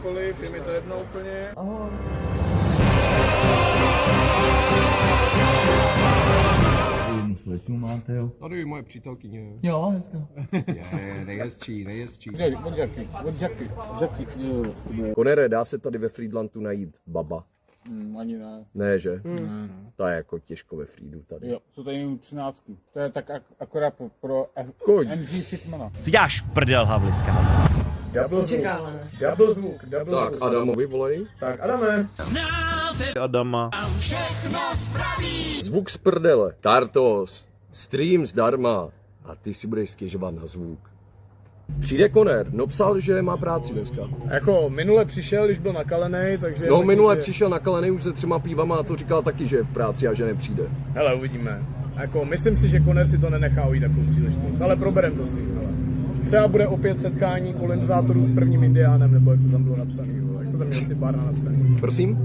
cokoliv, je mi to jedno úplně. Ahoj. Jednu slečnu máte, jo? Tady je moje přítelkyně. Jo, hezká. Je, nejhezčí. Od Jackie. Konere, dá se tady ve Friedlandu najít baba? Ani ne. Ne, že? To je jako těžko ve Friedu tady. Jo, jsou tady jenom 13. To je tak akorát pro MG Fitmana. Si děláš prdel, Havliska. Double zvuk. Tak, Adamovi volej. Tak, Adame. Adama. Zvuk z prdele. Tartos. Stream zdarma. A ty si budeš stěžovat na zvuk. Přijde Koner, no psal, že má práci dneska. Jako minule přišel, když byl nakalenej, takže... No minule přišel nakalený už se 3 pívama a to říkal taky, že je v práci a že nepřijde. Hele, uvidíme. Jako, myslím si, že Koner si to nenechá ujít takovou příležitost, ale proberem to s ním, hele. Třeba bude opět setkání kolonizátorů s prvním Indiánem, nebo jak to tam bylo napsaný, vole. Jak to tam měl si pár napsaný. Prosím?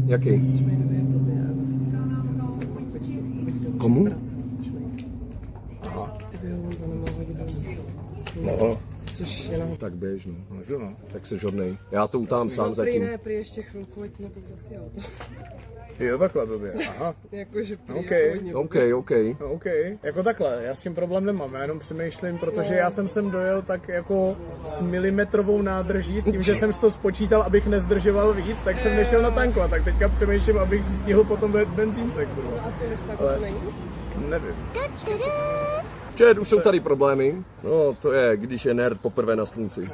Jaký? Komu? Aha. No. Tak běž, no. Můžu, no. Tak se žodnej. Já to utám sám zatím. Ne, prý ještě chvilku, ať napovědět auto. Jo, takhle blbě, aha. Jakože prý OK. OK. Jako takhle, já s tím problém nemám, já jenom přemýšlím, protože já jsem sem dojel tak jako s milimetrovou nádrží, s tím, že jsem si to spočítal, abych nezdržoval víc, tak jsem nešel na tanko, tak teďka přemýšlím, abych si stihl potom dojet benzínce, kurva. A ty než tak to není? Nevím. Čet, už jsou tady problémy. No, to je, když je nerd poprvé na slunci.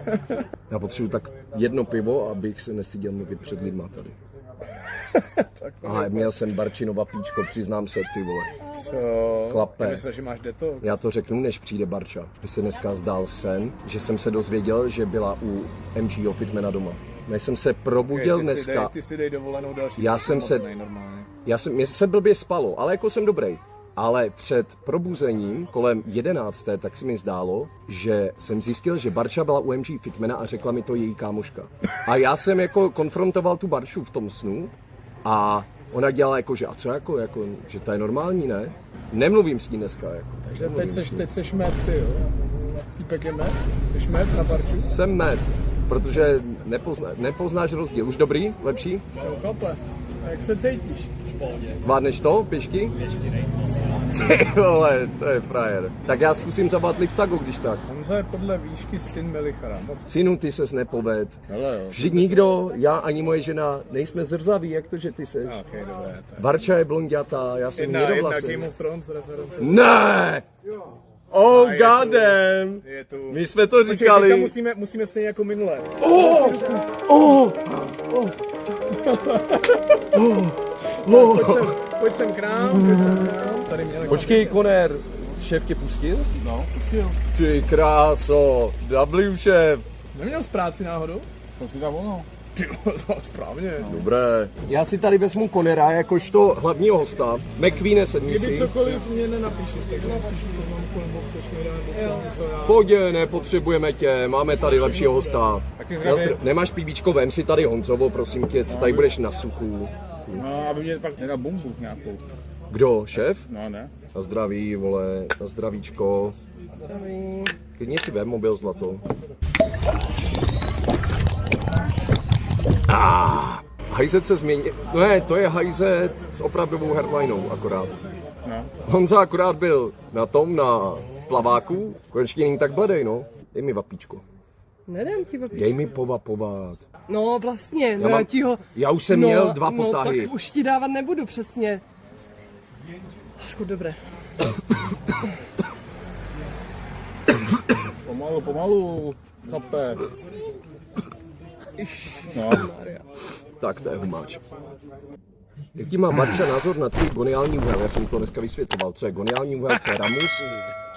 Já potřebuji tak 1 pivo, abych se nestyděl mluvit před lidma tady. A měl jsem Barčinova píčko, přiznám se, ty vole. Co? Klape. Myslíš, že máš detox? Já to řeknu, než přijde Barča. Mně se dneska zdál sen, že jsem se dozvěděl, že byla u MGO Fitmana doma. Než jsem se probudil dneska. Ty si dej dovolenou další. Já jsem se... Mně se blbě spalo, ale jako jsem dobrý. Ale před probuzením kolem 11. tak se mi zdálo, že jsem zjistil, že Barča byla u MG Fitmana a řekla mi to její kámoška. A já jsem jako konfrontoval tu Barču v tom snu a ona dělala jako, že a co jako, že to je normální, ne? Nemluvím s ní dneska, jako. Takže teď seš med, ty jo? Týpek je med? Seš med na Barču? Jsem med, protože nepoznáš rozdíl. Už dobrý? Lepší? Jo, kaple. A jak se cítíš? Zvládneš to? Pěšky? Ty vole, to je frajer. Tak já zkusím zavolat Liftago, když tak. Honza je podle výšky syn Melichara. Synu, ty ses nepoved. Hele jo. Vždyť nikdo, já ani moje žena, nejsme zrzaví, jak to, že ty seš. Okay, dobré. Barča je blondětá, já jsem Jedna hnědovlasý. Game of Thrones reference. Ne! Oh god damn! My jsme to říkali. Musíme stejně jako minule. Pojď sem k nám. Tady měl. Počkej, Koner, šéf tě pustil? No, pustil. Ty kráso, W šéf. Neměl z práci náhodou? To si dá volno. Správně. Dobré. Já si tady vezmu Konera jakožto hlavního hosta. McQueen sedmi Kdyby si. cokoliv mě nenapíšeš, takže musíš seznamku nebo chceš mi dát nebo něco já. Pohodě, nepotřebujeme tě, máme tady lepšího hosta. Nemáš píbíčko, vem si tady Honzovo, prosím tě, co tady budeš na suchu. No, aby mě pak nedal bombu nějakou. Kdo, šéf? No, ne. Na zdraví, vole, na zdravíčko. Klidně si vem mobil, zlato. Hajzet se změnil. No ne, to je hajzet s opravdovou headlinou akorát. No. Honza akorát byl na plaváku, konečně není tak bledej, no. Dej mi vapíčko. Nedám ti vapíčko. Dej mi povapovat. No vlastně, no já ti ho... Já už jsem měl 2 potahy. No tak už ti dávat nebudu, přesně. Zkud, dobré. Pomalu, chape. No. Tak to je humáč. Jaký má Barča názor na tvůj goniální úhel? Já jsem to dneska vysvětloval, co je goniální úhel, co je ramus.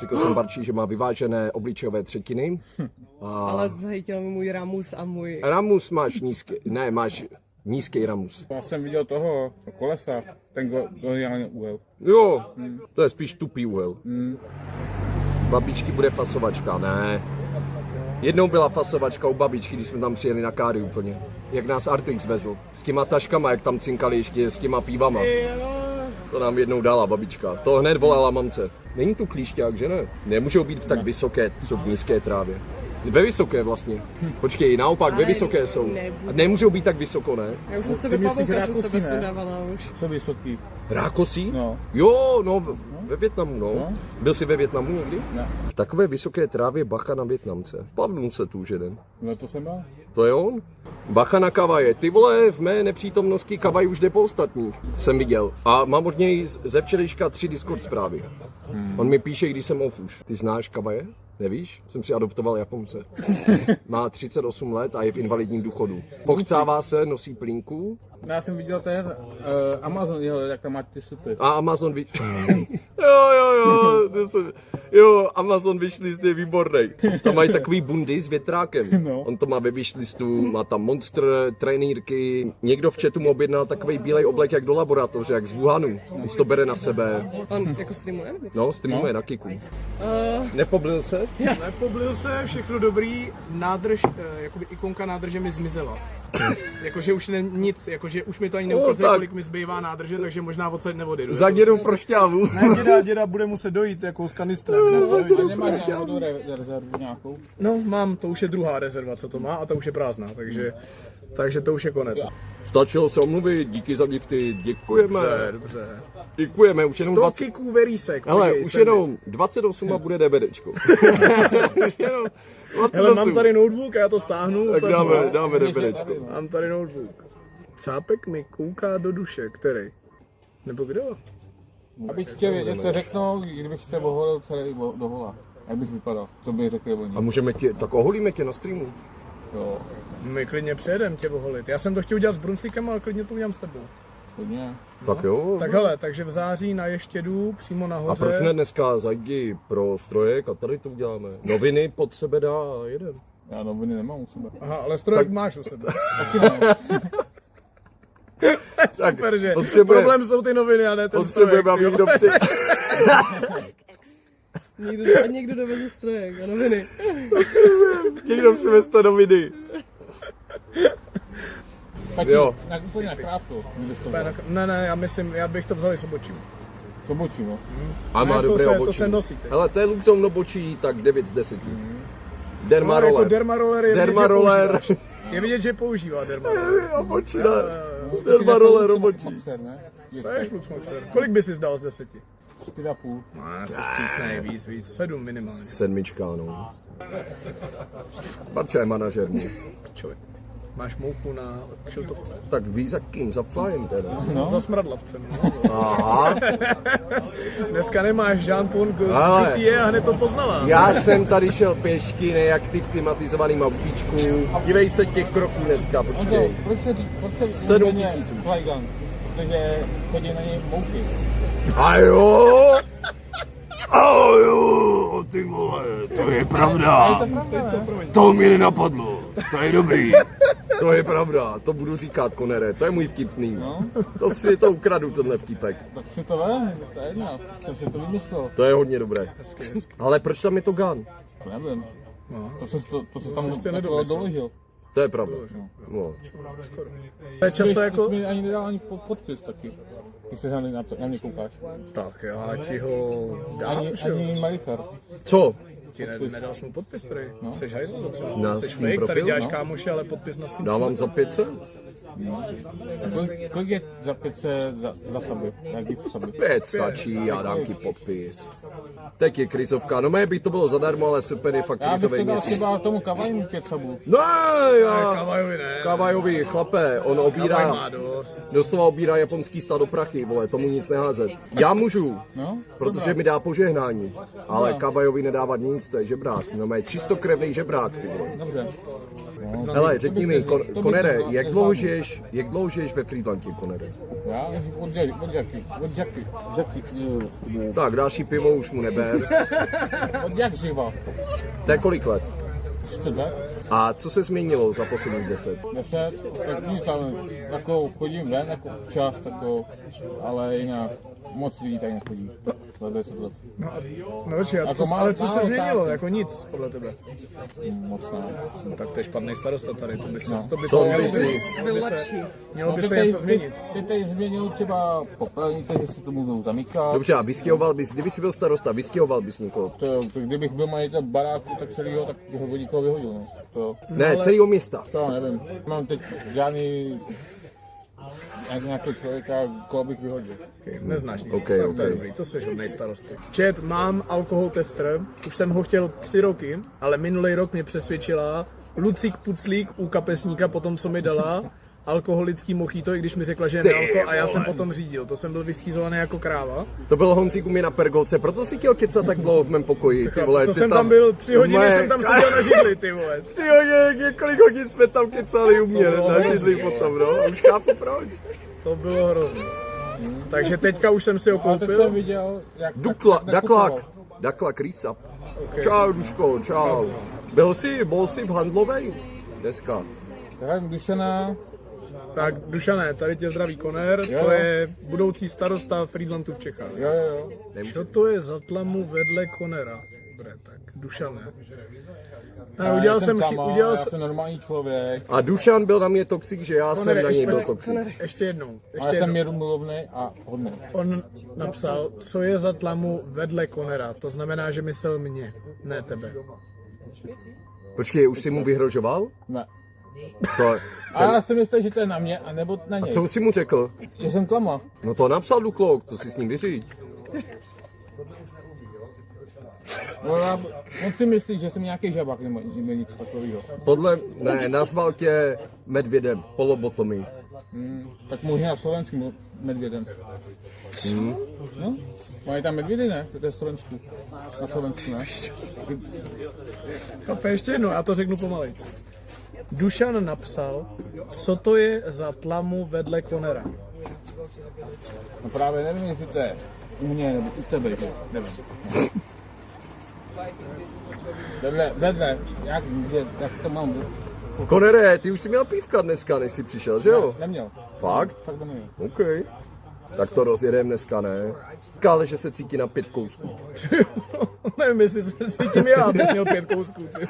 Řekl jsem Barči, že má vyvážené obličejové třetiny. Ale zhejtil mi můj ramus a můj... Ramus máš nízký, ne, máš nízký ramus. Já jsem viděl toho kolesa, ten goniální úhel. Jo, to je spíš tupý úhel. Babičky bude fasovačka, ne. Jednou byla fasovačka u babičky, když jsme tam přijeli na káry úplně. Jak nás Artix vezl. S těma taškama, jak tam cinkali ještě s těma pívama. To nám jednou dala babička. To hned volala mamce. Není tu klíšťák, že ne? Nemůžou být tak vysoké, jsou v nízké trávě. Ve vysoké vlastně. Počkej, naopak, ve vysoké jsou. nebudu. A nemůžou být tak vysoko, ne? Já už jsem z Ty tebe myslíš pavouka, jsem z rákosí, tebe ne? sundávala už. Jsou vysoký. Rákosí? No. Jo, no, ve Vietnamu, no. No. Byl jsi ve Vietnamu někdy? Ne. V takové vysoké trávě bacha na Vietnamce. Pavnul se tu už jeden. No to jsem byl. To je on? Bacha na Kavaje. Ty vole, v mé nepřítomnosti Kavaj už jde po ostatních. Jsem viděl. A mám od něj ze včerejška 3 Discord zprávy. On mi píše, když jsem off už. Ty znáš Kavaje? Nevíš? Jsem si adoptoval Japonce. Má 38 let a je v invalidním důchodu. Pochcává se, nosí plínku. No, já jsem viděl ten Amazon, jak tam má ty supy. A Amazon jo, Amazon wishlist je výborný. Tam mají takový bundy s větrákem. No. On to má ve wishlistu, má tam Monster, trenýrky. Někdo v chatu mu objednal takový bílej oblek jak do laboratoře, jak z Wuhanu. On si to bere na sebe. On jako streamuje? No, streamuje na Kiku. Nepoblil se? Nepoblil se, všechno dobrý, nádrž, jakoby ikonka nádrže mi zmizela. Jakože už není nic, jakože už mi to ani neukazuje, tak. kolik mi zbývá nádrže, takže možná odsaď neodjedu. Zadědu pro šťávu. Ne, děda bude muset dojít jako s kanistrem. A nemáš nějakou rezervu nějakou? No, mám, to už je druhá rezerva, co to má, a ta už je prázdná, takže to už je konec. Stačilo se omluvit, díky za gifty, děkujeme. Dobře. Děkujeme, už jenom 20. Kiků verísek. Hele, podívej, už jsem jenom 28 a bude DVDčko. Už jenom 28. Hele, mám tady notebook a já to stáhnu. Tak pak dáme DVDčko. Mám tady notebook. Cápek mi kouká do duše, který? Nebo kdo? Abych chtěl vědět, co řeknou, kdybych se oholil celý do hola. Jak bych vypadal, co by řekli oni. A můžeme tě, tak oholíme tě na streamu. Jo, My klidně přejedem tě oholit. Já jsem to chtěl udělat s Brunstickem, ale klidně to udělám s tebou. hodně. Tak jo. Tak hele, takže v září na Ještědu, přímo A nahoře. proč ne dneska zajdi pro strojek a tady to uděláme. Noviny pod sebe dá a jeden. Já noviny nemám u sebe. Aha, ale strojek Tak- máš u sebe. Taky ne. Super, že potřebuje- problém jsou ty noviny a ne ten Potřebujeme, strojek. aby jo. někdo při... Někdo doveze strojek a noviny. někdo přiveste noviny. Stačí Jo. na úplně nakrátko, kdybys to Úplně vzal. Ne, já bych to vzal i s obočím. Co bočí, no. A má Ne, to dobré se- to obočí. se nosí teď. Hele, to je Luxon obočí, tak 9 z 10. No, Derma jako roller. dermaroller je vidět, Derma že roller. používá. Je vidět, že používá dermaroller. Obočí, No, Derma roller obočí. Maxer, ne? To je šluxmaxer. Kolik by si zdal z 10? 4,5. No, jsi přísnej, víc. 7 minimálně. 7, no. Barča je manažer. mu. Člověk. Máš mouku na kšiltovce. Tak víš za kým? Za Flyem teda. No. Za smradlavcem. No. Aha. Dneska nemáš Jean-Paul Ale- Gaultier a hned to poznala. Já jsem tady šel pěšky, ne jak ty v klimatizovaným autíčku. Dívej se těch kroků dneska, počkej. Proč se 7 jmenuje 000 už. Flygun? Protože chodí na něj mouky. A jo? A jo, ty vole, to je pravda. To mě nenapadlo. To je dobrý. To je pravda, to budu říkat, Konere, to je můj vtipný. No, To si to ukradu, tenhle vtipek. tak si to vem, to je jedna. Jsem si to vymyslel. To je hodně dobré. Ale proč tam je to gun? To nevím. No. To se tam prostě takhle nedomyslel. doložil. To je pravda. No. To je často Ty jako... jsi mi ani nedal ani podpis taky. Když se na mě koukáš. Tak já ti ho dám, Ani Marikar. Co? Ti nedal jsi mu podpis, prej. Jsi hajzl docela. Na Jsi svým fake, tady profilu, děláš no. kámoše, ale podpis na Steam. Dávám za 500? Kolik je za 500 za saby? Jaký saby? 5 stačí, já dám ti podpis. Tak je krizovka, no mé by to bylo zadarmo, ale super je fakt Já bych krizový to dal měsíc. třeba tomu Kavajmu 5 sabů. No, já... Kavajovi ne. Kavajovi, chlape, on Kavaj obírá, má dost. doslova obírá japonský stát do prachy, vole, tomu nic neházet. Já můžu, No, protože mi dá požehnání, ale Kavajovi nedávat nic, to je žebrák, no mé čistokrevný žebrák, ty vole. dobře. No, Hele, řekni mi, to bych Konere, nezvládl. jak dlouho žiješ ve Friedlandě, Konere? Já od Jacky. Tak, další pivo už mu neber. Od jak živa? To je kolik let? 4 let? A co se změnilo za posledních 10? 10, tak nic, ale jako chodím ven, jako občas, jako, ale jinak moc lidí tady nechodí. Za 10 let. No či, Jako ale co se málo změnilo? tak. Jako nic, podle tebe. Moc ne. No, tak to je špatný starosta tady, to by se, to by To se, mělo by si- by se, mělo by se něco změnit. Ty tady změnil třeba popelnice, že si to můžou zamykat. Dobře, a vystěhoval bys, kdyby jsi byl starosta, vystěhoval bys někoho. To kdybych byl majitel baráku tak celýho, tak bych ho od nikoho vyhodil. No. Ne, celého města. To nevím. Mám teď žádný nějakého člověka, koho bych vyhodil. Okay, neznáš nikoho, Okay, tak to je okay. dobrý, to seš hodnej starosty. Čet, mám alkohol tester, už jsem ho chtěl 3 roky, ale minulý rok mě přesvědčila Lucík Puclík u kapesníka po tom, co mi dala alkoholický mochito, i když mi řekla, že je nealko, a já jsem potom řídil. To jsem byl vyschýzovaný jako kráva. To byl Honzík u mě na pergolce, proto si chtěl kecat tak dlouho v mém pokoji, ty vole. To ty jsem tam byl 3 hodiny, Moje- jsem tam seděl na židli, ty vole. 3 hodiny, několik hodin jsme tam kecali u mě, na židli potom, no. A už chápu proč. To bylo hrozné. Takže teďka už jsem si ho Ale teď koupil. jsem viděl, jak Daklak, Daklak Rýsa. Čau, Duško, čau. Bol jsi v handlovej? Dneska. Hrajím Dušana, Tak Dušané, tady tě zdraví Koner, Jo. to je budoucí starosta Friedlandu v Čechách. jo. Co to je za tlamu vedle Konera? Dobré, tak Dušané. Já Udělal jsem jsem, tama, udělal já jsem, jsem normální člověk. A Dušan byl na mě toxik, že já jsem Konere, na něj ještě- byl toxik. ještě jednou, Ale ještě jsem jednou. mírumilovný a hodný. On napsal, co je za tlamu vedle Konera, to znamená, že myslel mě, ne tebe. Počkej, už jsi mu vyhrožoval? Ne. To, A já jsem myslel, že to je na mě, a nebo na něj. co jsi mu řekl? Že jsem tlama. No to napsal Duklok, to si s ním vyříď. On si myslí, že jsem nějaký žabák nebo nic takového. Ne, nazval tě medvědem, polobotomý. Tak možná slovenským medvědem. No, mají tam medvědy, ne? To je Slovensku. Na Slovensku, ne? Chápe, ještě jednou, já to řeknu pomalej. Dušan napsal, co to je za tlamu vedle Konera. No právě nevím, jestli to je u mě nebo u tebe, že? Nevím. Vedle, jak to mám? Konere, ty už jsi měl pívka dneska, než jsi přišel, že jo? Neměl. Fakt? Fakt to nevím. OK. Tak to rozjedeme dneska, ne? Říkal, že se cítí na 5 kousků. Nevím, jestli se cítím já, abych měl 5 kousků. Ty.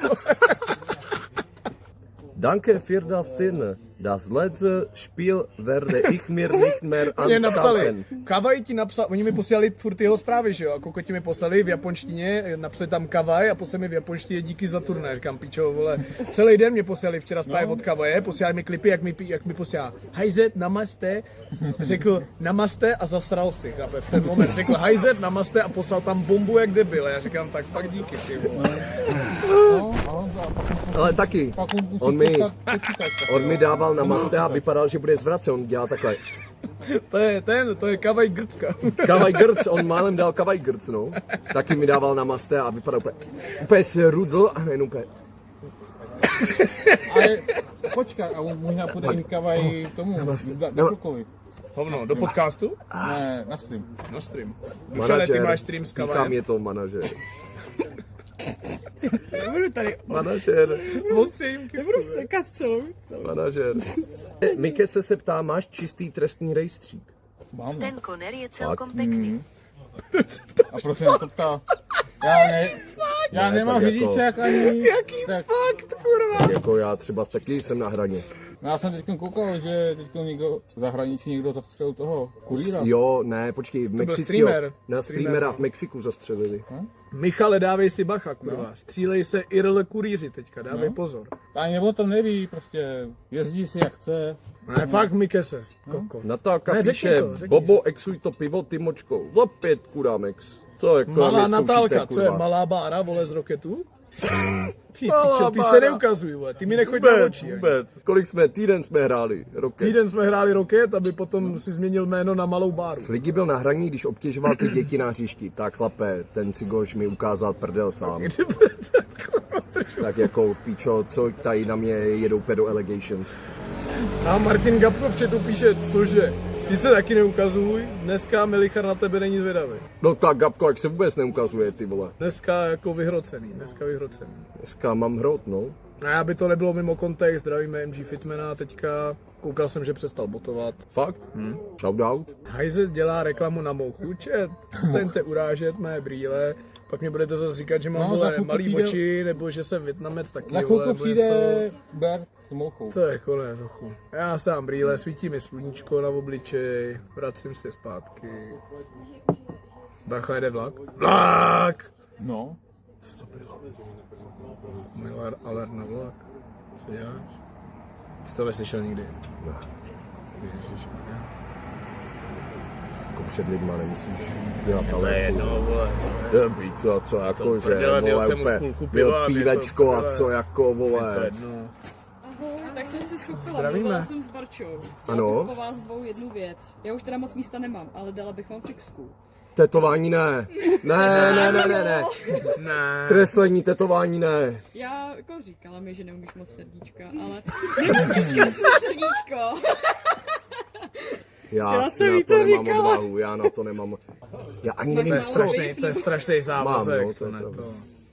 Danke für das Dinner. Das letzte Spiel werde ich mir nicht mehr Mě napsali, anschaffen. Kavaj ti napsal, oni mi posílali furt jeho zprávy, že jo, a kokoti mi poslali v japonštině, napsali tam Kavaj a poslali mi v japonštině díky za turnaj, říkám pičo, vole, celý den mě posílali včera zprávy od Kavaje, posílali mi klipy, jak mi posílá hajzet, namaste, řekl namaste a zasral si, chápe, v ten moment řekl hajzet, namaste a poslal tam bombu jak debil, a já říkám tak fakt díky, ty vole. Ale taky, on mi dával na maste a vypadal, že bude zvrace, on dělal takhle. To je Kavaj Grcka. Kavaj grc, on málem dal kavaj grc, no. Taky mi dával na maste a vypadal úplně se rudl a jen úplně. Ale počkej, a možná půjde i Kavaj tomu, do Klukovi. Hovno, do podcastu? Ne, na stream. Na stream. Dušane, ty máš stream s Kam Kavajem. je to manažer? Nebudu tady Manažer, ostřejím, nebudu sekat celou. manažer. Mike se ptá, máš čistý trestní rejstřík? Mám. Ten Koner je celkom pekný. A proč se na to ptá? Já nemám tak jako- řidičák ani... Jaký fakt, kurva. Jako já třeba taky jsem na hraně. Já jsem teď koukal, že teď někdo v zahraničí někdo zastřelil toho kurýra. Jo, ne, počkej, v byl Mexiku, streamer. na streamera v Mexiku zastřelili. Michale, dávej si bacha, kurva. Střílej se IRL kurýři teďka, dávej pozor. A nebo to neví, prostě jezdí si jak chce. Ne, fakt Mike se, koko. Natálka Ne, řekni píše, to, řekni. Bobo, exuj to pivo Tymočkou. Za 5 kurám ex. Co jako na Malá mě zkoušíte, Natálka, co je kurva? malá bára, vole, z Roketu? Ty, Malá pičo, ty se bára. neukazuj, vole, ty mi nechoď na Vůbec, oči. jak. vůbec. Kolik jsme, týden jsme hráli, roky. Týden jsme hráli Roket, aby potom si změnil jméno na malou báru. Fligy byl na hraní, když obtěžoval ty děti na hřišti. Tak chlape, ten cigoš mi ukázal prdel sám. Tak jako, píčo, co tady na mě jedou pedo allegations. A Martin Gabko v chatu píše, cože, ty se taky neukazuj, dneska Melichar na tebe není zvědavý. No tak Gabko, jak se vůbec neukazuje, ty vole. Dneska jako vyhrocený, Dneska mám hrot, no. A aby to nebylo mimo kontext, zdravíme MG Fitmana teďka. Koukal jsem, že přestal botovat. Fakt? Shoutout. Hajze dělá reklamu na mou účet. Přestaňte urážet mé brýle. Pak mi budete zase říkat, že mám No, za vole, chvilku malý přijde- oči, nebo že jsem Vietnamec taky. Na vole, chvilku nebo přijde něco. Bert s mouchou. To je konec, ochu. Já sám brýle, svítí mi sluníčko na obličej, vracím se zpátky. Bacha, jede vlak. Vlak! No. Můj alert na vlak. Co děláš? Jsi to neslyšel nikdy? Ježišmarja. Jako před lidma nemusíš dělat To je jedno, vole. co jako, To že prdele, měl vole, jsem už úplně půlku byl piva, mě to pívečko a prdele. co jako, To vole. jedno. Ahoj, tak jsem si schopila, Zdravíme. mluvila jsem s Barčou. Ano. Chtěla bych po vás dvou jednu věc. Já už teda moc místa nemám, ale dala bych vám fixku. Tetování ne. Ne. Kreslení, tetování ne. Já jako říkala mi, že neumíš moc srdíčka, ale nemusíš kreslit srdíčko. Já si jsem na jí to to nemám říkala. odvahu, já na to nemám. Já ani nevím, málo co. strašný- To je strašný závazek. Mám, no, to je ne, pravda.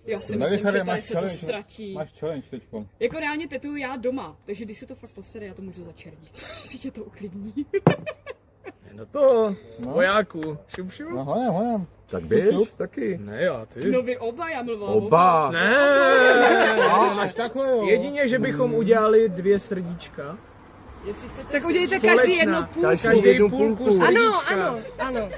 Já si Tady, myslím, že tady máš se to challenge, ztratí. máš challenge teďko. Jako reálně tetuju já doma, takže když se to fakt posere, já to můžu začernit. Jestli tě to uklidní. No to, vojáku, šup šup. No honem. Tak běž, taky. Ne, já, ty. No vy oba, já mluvila Oba. Ne, Až takhle jo. jedině, že bychom udělali 2 srdíčka. Jestli chcete Tak si- udějte každý jednu půlku. Každý jednu půlku. Ano.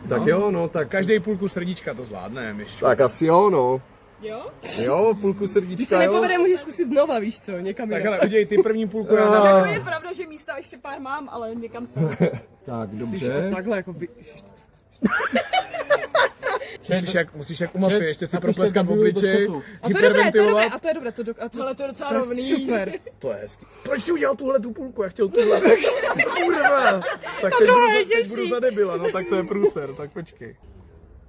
Tak jo, no, tak. Každý půlku srdíčka to zvládneme, ještě. Tak asi jo, no. Jo? Jo, půlku Když se srdíčka, jo. nepovede, můžeš zkusit znova, víš co, někam Tak jinam. ale udělej ty první půlku, já Jako dám. je pravda, že místa ještě pár mám, ale někam jsem. Tak, Když dobře. takhle jako by... Musíš jak u mafie, ještě si Napište propleskat v Gabrielu do obličej, chatu. A to je dobré, hyperventilovat. a to je dobré, Ale to je docela to je rovný. super. To je hezký. Proč jsi udělal tuhle tu půlku? Já chtěl tuhle. Kurva. Tak teď budu za debila, no tak to je průser, tak počkej.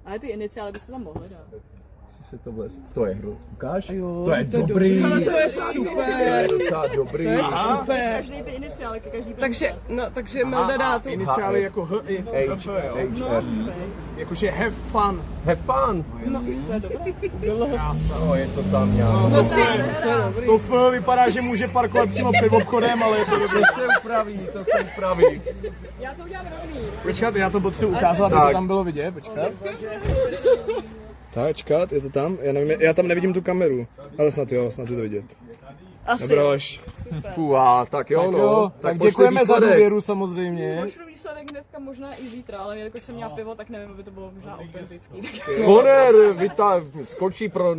Ale ty iniciály byste tam mohli dát. To je hru. Ukáž? Jo, To je dobrý. To je To je super. docela dobrý. To je super. Každý ty iniciály, ke každý Takže Melda dá tu... Iniciály jako H i F, jo. Jakože have fun. Have fun. to je dobré. No, je to tam nějak. To je dobrý. To F vypadá, že může parkovat přímo před obchodem, ale je to dobré. To se upraví. Já to udělám rovný. Počkat, já to potřebuji ukázat, aby to tam bylo vidět, počkat. Tak, čekat, je to tam? Já tam nevidím tu kameru, ale snad je to vidět. Asi. Dobroš. Fuá, tak jo, no. Tak pošli děkujeme za výsledek. důvěru samozřejmě. Pošlu výsledek hnedka možná i zítra, ale jakož jsem měla pivo, tak nevím, aby to bylo možná autentický. Honor, skočí pro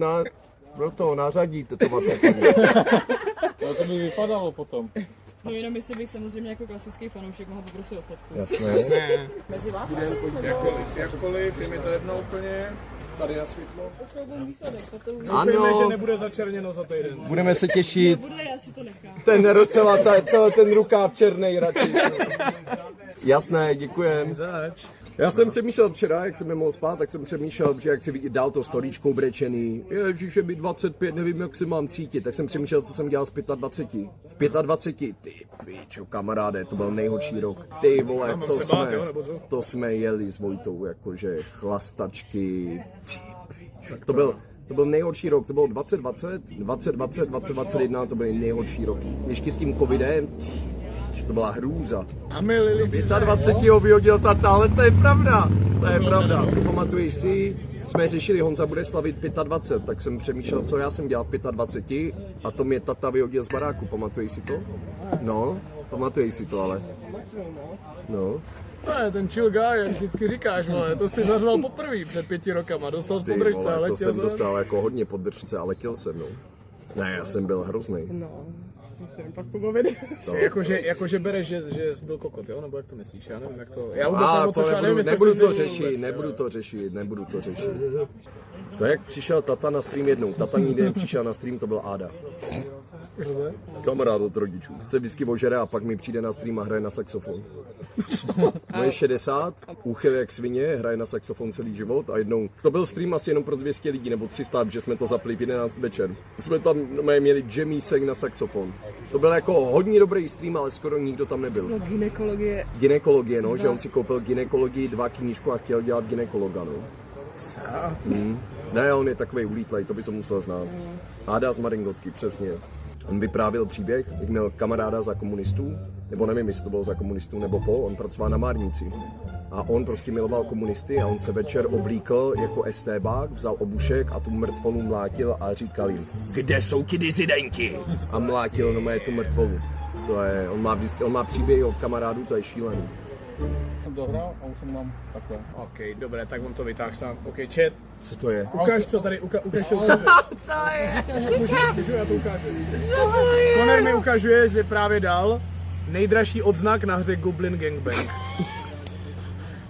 to nářadí tetovace. No to by vypadalo potom. No jenom jestli bych samozřejmě jako klasický fanoušek mohla poprosit o fotku. Jasné. Mezi vás asi? Jakkoliv, je mi to jedno úplně. Tady na světlo. Opravdu výsledek, to uvidím. Doufejme, že Ano, nebude začerněno za týden. budeme se těšit. Bude, já si to nechám. Celý ten rukáv černej radši. Jasné, děkujem. Zač. Já jsem přemýšlel včera, jak jsem nemohl spát, tak jsem přemýšlel, že jak si dál to storíčko brečený. Ježíš, je mi 25, nevím, jak se mám cítit. Tak jsem přemýšlel, co jsem dělal z 25. V 25, ty pičo, kamaráde, to byl nejhorší rok. Ty vole, to jsme jeli s Vojtou, jakože chlastačky, ty pičo. To byl nejhorší rok, to bylo 2020, 2020, 2021, to byl nejhorší rok. Ještě s tím covidem, to byla hrůza. A my Lili. 25 ho vyhodil tata, ale to je pravda. To je pravda. Pamatuješ si, jsme řešili, Honza bude slavit 25, tak jsem přemýšlel, co já jsem dělal v 25 a to mě tata vyhodil z baráku, pamatuješ si to? No, pamatuješ si to ale. No. Ne, ten chill guy, jak vždycky říkáš, vole, to si zařval poprvé před 5 rokama, dostal z Ty podržce, vole, ale to jsem dostal jako hodně podržce a letěl jsem, no. Ne, já jsem byl hrozný. No, jsem se pak pobavit. Jakože bereš, že jsi byl kokot, jo? Nebo jak to myslíš? Já nevím, jak to... Já vůbec A nevím, o co to šlo, nevím, nebudu jestli to jsi řešit, vůbec, nebudu to řešit. To jak přišel tata na stream jednou, tata nikdy nepřišel na stream, to byl Áda. Kamarád od rodičů. Se vždycky ožere a pak mi přijde na stream a hraje na saxofon. To je 60, úchyl jak svině, hraje na saxofon celý život a jednou, to byl stream asi jenom pro 200 lidí nebo 300, že jsme to zapli v 11 večer. Jsme tam měli jammísek na saxofon. To byl jako hodně dobrý stream, ale skoro nikdo tam nebyl. Bylo Gynekologie, no, že on si koupil gynekologii, 2 knížku a chtěl dělat gynekologa, no. Ne, on je takovej ulítlej, to by se musel znát. Áda z Maringotky, přesně. On vyprávěl příběh, jak měl kamaráda za komunistů, nebo nevím, jestli to bylo za komunistů nebo on pracoval na Márnici. A on prostě miloval komunisty a on se večer oblíkl jako estébák, vzal obušek a tu mrtvolu mlátil a říkal jim, kde jsou ti dizidenti? A mlátil no tu mrtvolu. To je, on má příběh od kamarádů, to je šílený. Jsem dohrál a už jsem tam takhle. OK, dobré, tak on to vytáhl sám. OK, chat. Co to je? Ukáž, co tady, ukáž, co ukazuje. Můžu, já to ukážu. Conor mi ukazuje, že právě dal nejdražší odznak na hře Goblin Gangbang.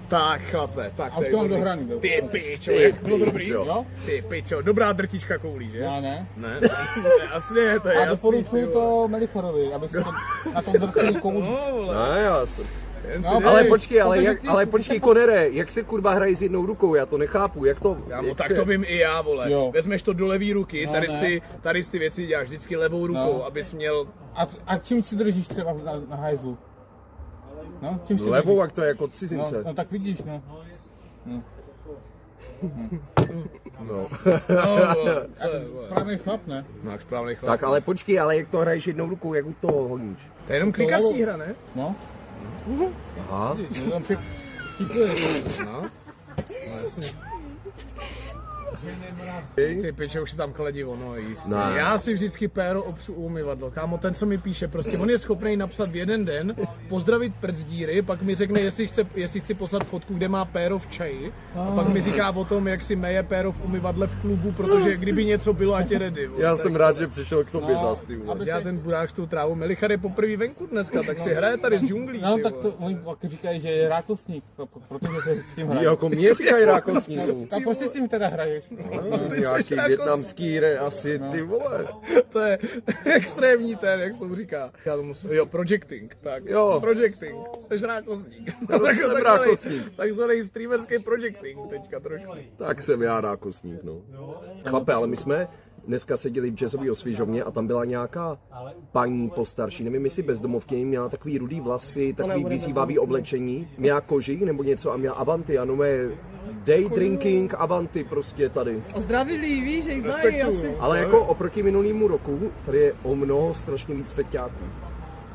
Tak, chlape, tak A už to mám dohraný. Ty pičo, jak bylo dobrý, jo? Jo? Ty pičo, dobrá drtička koulí, že? Já ne. Ne, asi ne, to je A jasný. doporučuju to Melicharovi, abych si to na tom drtili koulí. Ne, já jsem... Jen si No, dej. Ale počkej, Conore, jak se kurva hraje s jednou rukou, já to nechápu, jak to... Kámo, jak tak se... to vím i já, vole. Jo. Vezmeš to do levý ruky, No, tady ty věci děláš vždycky levou rukou, No. abys měl... A čím si držíš třeba na hajzlu? No, čím si Levou, držíš? jak to je jako No, cizince. no tak vidíš, no. No. No, vole, co je, vole. Správný chlap, ne? Máš správný chlap. Tak ale počkej, ale jak to hraješ jednou rukou, jak u toho honíš? To je jenom klikací hra, ne? No. Aha. No, tam vtipuješ. No. No, jasně. Ty? Ty piče, už je tam kladivo, no jistě. Ne. Já si vždycky péro obsu umyvadlo. Kámo, ten, co mi píše, prostě on je schopný napsat v jeden den, pozdravit przdíry, pak mi řekne, jestli chci poslat fotku, kde má péro v čaji. A pak mi říká o tom, jak si meje péro v umyvadle v klubu, protože kdyby něco bylo, ať je ready. Vole. Já jsem rád, že přišel k tobě No, zas, ty vole. Já ten budák s tou trávou. Melichar je poprvé venku dneska, tak si hraje tady z džunglí. No, ty tak vole. to oni pak říkají, že je rákosník, protože se s tím hraje. Jako mě říkají rákosníků. A proč si s tím teda hraješ? Nějaký větnamský re, asi ty vole. To je extrémní ten, jak se tomu říká. Já tomu jo, projecting, tak. Jo. Projecting, jsi rákosník. jsem rákosník. Takzvaný streamerský projecting teďka trošku. Tak jsem já rákosník, no. Chlape, ale my jsme dneska seděli v jazzový osvěžovně a tam byla nějaká paní postarší, nevím jestli bezdomovkyně, měla takový rudý vlasy, takový vyzývavý oblečení, měla koži nebo něco a měla Avanti, a nové day drinking Avanti prostě tady. Ozdravili, víš, že ji znají asi. Ale jako oproti minulýmu roku, tady je o mnoho strašně víc feťáků.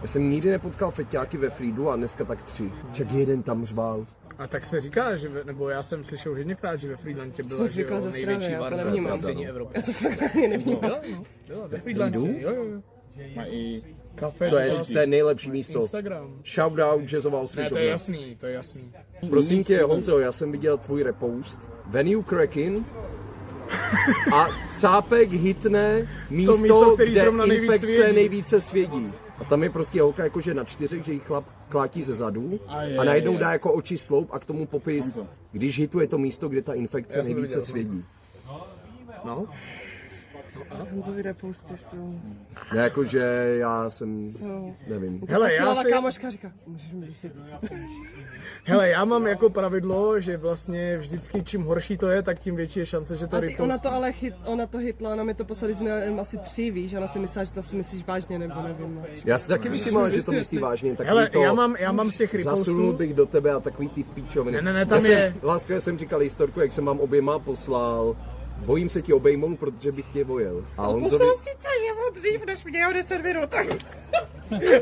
Já jsem nikdy nepotkal feťáky ve Friedu a dneska tak 3. Čak jeden tam řval. A tak se říká, že nebo já jsem slyšel hodněkrát, že ve Friedlandě byla Jsem zvykla ze největší Ostravy, já to varna nevnímám. v střední Evropě. Já to fakt ani nevnímám. Byla ve Friedlandě, jo. Mají Kafe, To je nejlepší místo. Instagram. Shoutout jazzová Ne, osvěžovna. to je jasný, to je jasný. Prosím tě, Honzo, já jsem viděl tvůj repost. When you cracking a cápek hitne místo, místo, který kde zrovna nejvíc infekce svědí. nejvíce svědí. A tam je prostě holka jakože na 4, že jí chlap klátí ze zadu a najednou dá jako oči sloup a k tomu popis, když hituje to místo, kde ta infekce Já jsem nejvíce viděl, svědí. No. Honzovi reposty jsou. Ne, jakože já jsem, nevím. Hele, já Posílala si... kámoška a říká, můžeš mi vysvětlit. Hele, já mám jako pravidlo, že vlastně vždycky čím horší to je, tak tím větší je šance, že to A ty, repostí. ona to ale ona to hitla, ona mi to poslali z asi 3, víš, ona si myslela, že to si myslíš vážně, nebo nevím. Já si taky myslím, že to myslí vážně. Takový Hele, to, já mám z těch zasunul repostů... bych do tebe a takový ty píčoviny. Ne, tam je... Lásko, jsem říkal historku, jak jsem vám oběma poslal. Bojím se ti obejmout, protože bych tě vojel. A Honzovi... Poslal si to jemu dřív, než mě o 10 minut.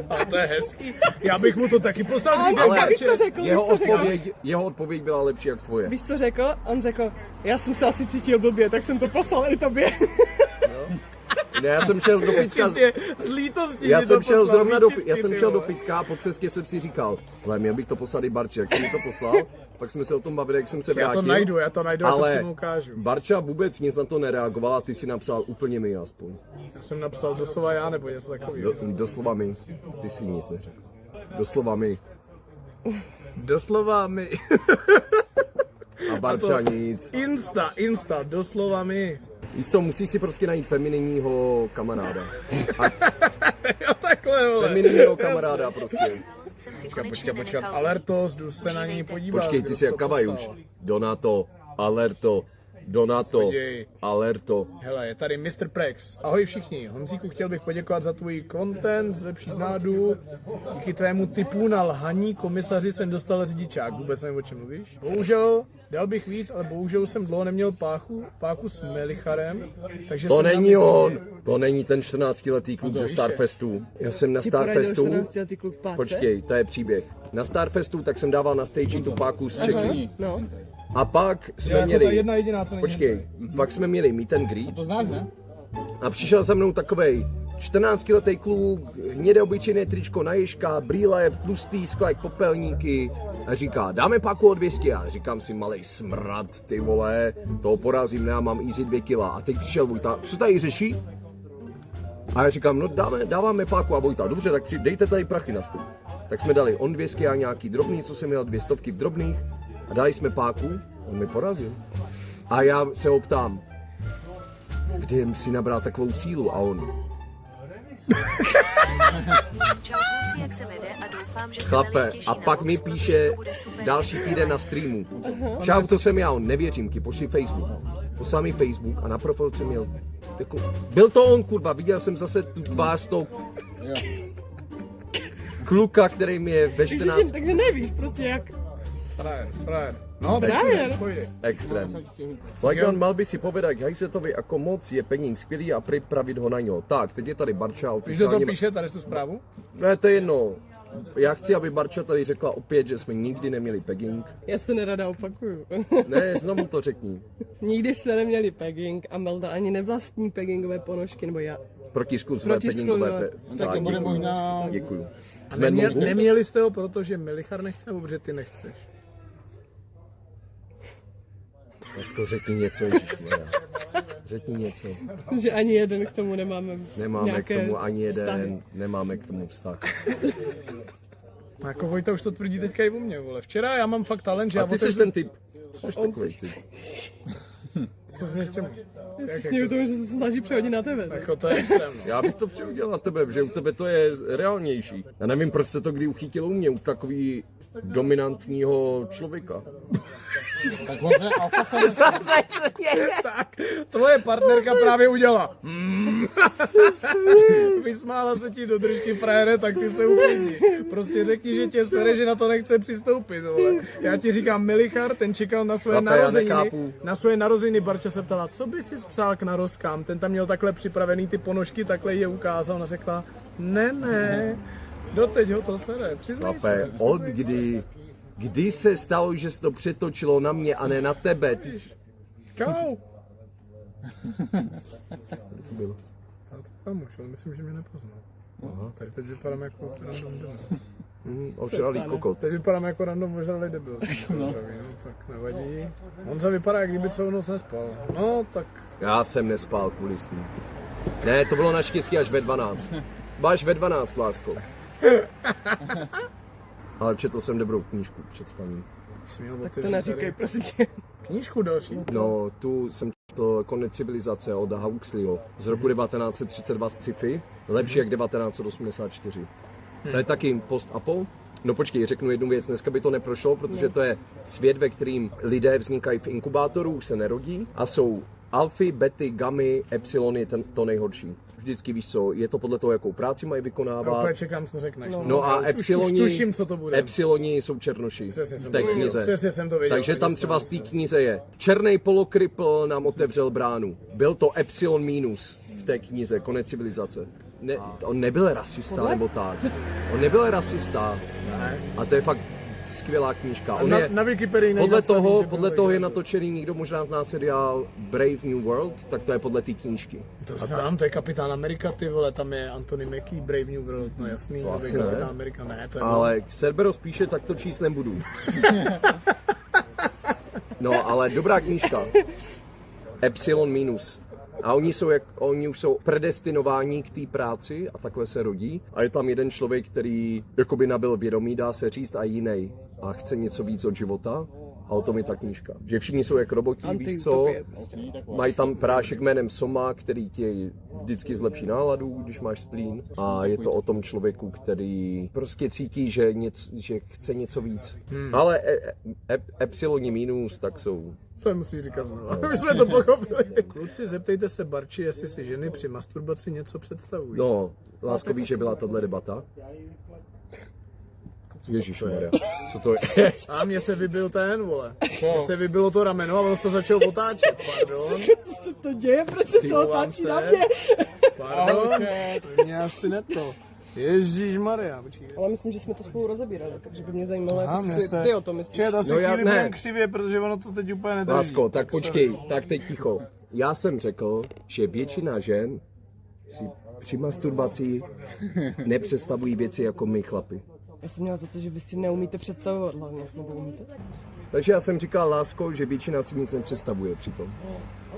A to je hezký. Já bych mu to taky poslal. Ale víš, co řekl? jeho odpověď byla lepší jak tvoje. Víš, co řekl? On řekl, já jsem se asi cítil blbě, tak jsem to poslal i tobě. Ne, já jsem šel do fitka. Z lítosti Já mi jsem to šel poslal, zrovna výčitky, já jsem ty šel do vole. fitka a po cestě jsem si říkal, ale měl bych to poslat i Barči, jak jsem mi to poslal, pak jsme se o tom bavili, jak jsem se Já vrátil. to najdu, a to ale si mu ukážu. Barča vůbec nic na to nereagovala, ty si napsal úplně mi aspoň. Já jsem napsal doslova já, nebo něco takového. Doslova mi, ty si nic neřekl. Doslova mi. Doslova mi. A Barča nic. Insta, doslova mi. Víš co, musíš si prostě najít femininního kamaráda. Jo, takhle, vole. Femininního kamaráda prostě. Jsem si konečně Počkat, nenechal. Alertos, jdu se na něj podívat. Počkej, ty jsi jak Kavajuš. Donato, Alerto, Donato, Podívej. Alerto. Hele, je tady Mr. Prex. Ahoj všichni. Honzíku, chtěl bych poděkovat za tvůj content, zlepšit náladu. Díky tvému tipu na lhaní komisaři jsem dostal řidičák. Vůbec nevím, o čem mluvíš. Bohužel dal bych víc, ale bohužel jsem dlouho neměl páku s Melicharem, takže To jsem není na on, to není ten 14letý kluk ze Starfestu. Já jsem na Ty poradil Starfestu, 14letý kluk v páce? počkej, to je příběh. Na Starfestu tak jsem dával na stage tu páku z Čeky. No. A pak jsme jako ta měli, jedna jediná, co není. počkej, pak jsme měli meet and greet To znáš, ne? a přišel za mnou takovej 14letý kluk, hnědé obyčejné tričko na ježka, brýle, tlustý, skla jak popelníky a říká, dáme páku o 200 a říkám si, malej smrad, ty vole, toho porazím, ne, já mám easy 2 kila a teď přišel Vojta, co tady řeší? A já říkám, no dáváme páku a Vojta, dobře, tak dejte tady prachy na stůl. Tak jsme dali on 200 a nějaký drobný, co jsem měl 200 v drobných a dali jsme páku, on mi porazil. A já se ho ptám, kde si nabral takovou sílu a on, Čau kluci, jak se vede a doufám, že se chlape, Melich těší a na pak moc, mi protože píše to bude super. další týden na streamu. Čau, to jsem já, on, nevěřím ti, pošli Facebook. Poslal mi Facebook a na profil jsem měl, jako, byl to on, kurva, viděl jsem zase tu tvář toho kluka, který mi je ve 14. Takže nevíš prostě jak. Frajer. No, Frajer. pojde. Extrém. Flagman mal by si povedať Hajsetovi, ako moc je peníz skvělý a připravit ho na něho. Tak, teď je tady Barča Víš, kdo to oficiálně. píše, tady tu zprávu? Ne, to je jedno. Já chci, aby Barča tady řekla opět, že jsme nikdy neměli pegging. Já se nerada opakuju. Ne, znovu to řekni. Nikdy jsme neměli pegging a Melda ani nevlastní peggingové ponožky, nebo já. Protiskluzové peggingové. Tak to bude možná... Děkuju. A neměli jste ho, protože Melichar nechce, nebo protože ty nechceš? Dnesko řekni něco, ježišmarja. Řekni něco. Myslím, že ani jeden k tomu nemáme. Nemáme k nějaké tomu ani jeden, vztahy. nemáme k tomu vztah. A jako Vojta už to tvrdí teďka i u mě, vole. Včera já mám fakt talent, že A já ty jsi ten typ. Jsi takový typ. Co jsi mě k čemu? Já si směju tomu, že se snaží přehodit na tebe. Jako to je extrém, no. Já bych to přiudělal na tebe, že u tebe to je reálnější. Já nevím, proč se to kdy uchytilo u mě, u takový dominantního člověka. Tak možná alfa Tak, tvoje partnerka právě udělala. Vysmála se ti do držky frajere, tak ty se uklidni. Prostě řekni, že tě sere, že na to nechce přistoupit, vole. Já ti říkám, Melichar, ten čekal na své Chlape, já narozeniny. nechápu. Na svoje narozeniny Barča se ptala, co by si spsal k narozkám. Ten tam měl takhle připravený ty ponožky, takhle je ukázal a řekla, ne, doteď ho to sere, přiznej Chlape, se. od kdy se stalo, že se to přetočilo na mě a ne na tebe? Ty jsi... Čau. Co bylo? A to kamoš, ale myslím, že mě nepoznal. Aha. Takže teď vypadám jako random debil. Ožralý kokot. Teď vypadám jako random ožralý debil. No, tak nevadí. On se vypadá, jak kdyby celou noc nespal. No, tak... Já jsem nespal kvůli snu. Ne, to bylo naštěstí až ve 12. Až ve 12, lásko. Ale četl jsem dobrou knížku před spaním. Tak to neříkej, prosím tě. Knížku další? No, tu jsem četl Konec civilizace od Huxleyho z roku 1932 z sci-fi, lepší jak 1984. To je taky post-apo. No počkej, řeknu jednu věc, dneska by to neprošlo, protože to je svět, ve kterým lidé vznikají v inkubátoru, už se nerodí a jsou alfy, bety, gamy, epsilony, to nejhorší. Vždycky víš co, je to podle toho, jakou práci mají vykonávat. Úplně čekám, co řekneš. No a už epsiloni, tuším, co to bude. epsiloni jsou černoši Přesně jsem v té to věděl, knize. přesně jsem to věděl. Takže tam třeba z té knize je černý polokripl nám otevřel bránu. Byl to epsilon minus v té knize, Konec civilizace. Ne, on nebyl rasista nebo tak. On nebyl rasista. A to je fakt skvělá knížka. On je, na Wikipedii nejde podle napsaný, toho, že podle byl toho je vegan. natočený, někdo možná zná seriál Brave New World, tak to je podle té knížky. To znám, to je Kapitán Amerika, ty vole, tam je Anthony Mackie, Brave New World, no jasný, to asi je ne. Kapitán Amerika, ne, to je Ale Cerberus píše, tak to číst nebudu. No, ale dobrá knížka. Epsilon minus. A oni už jsou predestinováni k té práci a takhle se rodí. A je tam jeden člověk, který jakoby nabyl vědomí, dá se říct, a jiný. A chce něco víc od života. A o tom je ta knížka. Že všichni jsou jak roboti, víš co? Mají tam prášek jménem Soma, který ti vždycky zlepší náladu, když máš splín. A je to o tom člověku, který prostě cítí, že chce něco víc. Ale epsiloni minus, tak jsou... To musíš říkat znovu, my jsme to pochopili. Kluci, zeptejte se Barči, jestli si ženy při masturbaci něco představují. No, lásko, víš, že byla tato debata? Ježišmarja, co to je? A mně se vybil ten, vole. Mně se vybilo to rameno a on to začal otáčet, pardon. Co se to děje, proč se to otáčí na mě? Pardon, mě asi ne to. Ježišmarja, počkej. Ale myslím, že jsme to spolu rozebírali, takže by mě zajímalo, jak mě si ty o tom myslíš. Čet, asi No já chvíli ne. budem křivě, protože ono to teď úplně nedrží. Lásko, tak počkej, tak teď ticho. Já jsem řekl, že většina žen si při masturbaci nepředstavují věci jako my chlapi. Já jsem měla za to, že vy si neumíte představovat hlavně, nebo umíte? Takže já jsem říkal, lásko, že většina si nic nepředstavuje přitom.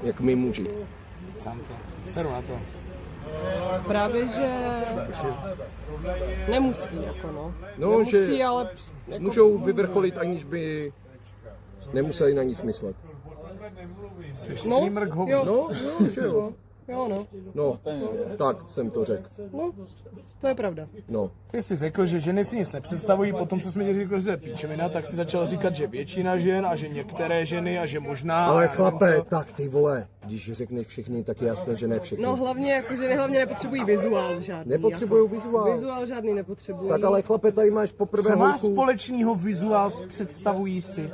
Jak my muži. Sám to. Seru na to. Právě, že nemusí, jako no. No, nemusí, že ale jako... můžou vyvrcholit, aniž by nemuseli na nic myslet. Streamer k hovnu. jo, No, no, že jo. jo, no. No, tak jsem to řekl. No, to je pravda. No. Ty jsi řekl, že ženy si nic nepředstavují, potom co jsme ti řekl, že to je píčovina, tak si začal říkat, že většina žen a že některé ženy a že možná... Ale a chlape, nevím co. tak ty vole, když řekneš všechny, tak je jasné, že ne všechny. No hlavně, jako ženy hlavně nepotřebují vizuál žádný. Nepotřebují jako. vizuál. Vizuál žádný nepotřebují. Tak ale chlape, tady máš poprvé Co má holku. společného vizuál s představují si?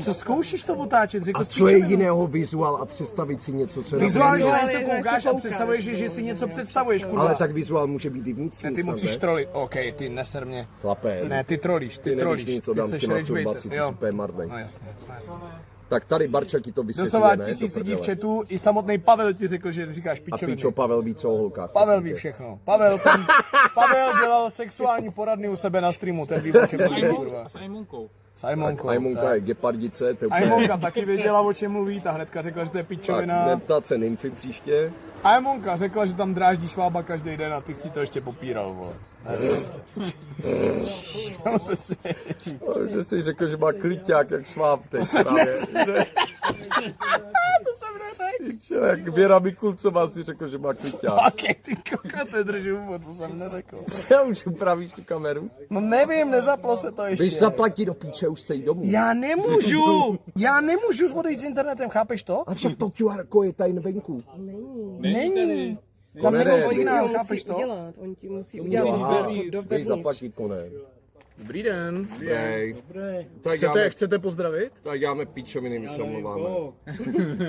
Co zkoušíš to otáčet? Řekl A jsi co je píčovinu. jiného vizuál a představit si něco, co je Vizuál, že na na ale něco jak koukáš se a koukáš, představuješ, no. že si něco představuješ, kurva. Ale tak vizuál může být i vnitřní. Ne, ty snad, musíš ne? trolit. OK, ty neser mě. Chlape, Ne, ty trolíš, ty nevíš trolíš. nic o Ty dámské seš masturbaci, ragebait. ty Jo. jsi úplně marnej. No jasně, no jasně. Tak tady Barča ti to vysvětluje, Doslová ne? 1000 Do lidí v prdele. chatu, i samotný Pavel ti řekl, že říkáš A pičoviny. píčo, Pavel ví co o holkách. Pavel prosím ví tě. všechno. Pavel dělal sexuální poradny u sebe na streamu, ten ví, o čem mluví, kurva. Simonkou. Simonkou. Ajmonka je tak. gepardice, to je úplně... Ajmonka taky věděla, o čem mluví, ta hnedka řekla, že to je Tak, pičovina. neptat se nymfy příště. Ajmonka řekla, že tam dráždí švába každý den a ty si to ještě popíral, vole. Čemu se směješ? Že jsi řekl, že má kliťák jak šváb teď právě. To jsem neřekl. Že jak Věra Mikulcová si řekl, že má kliťák. Ok, ty kokot, nedržu, to jsem neřekl. Já už upravíš tu kameru? No nevím, nezaplo se to ještě. Když zaplatí do píče, už sej domů. Já nemůžu odejít s internetem, chápeš to? A však to QR je tady venku. Není. Tam Konere, nebyl Oni signál, ti chápeš musí to? udělat, oni ti musí udělat Aha, výběr do dej vevnitř. zaplatit, kone. Dobrý den. Dej. Tak Chcete pozdravit? tak děláme píčoviny, my se omlouváme.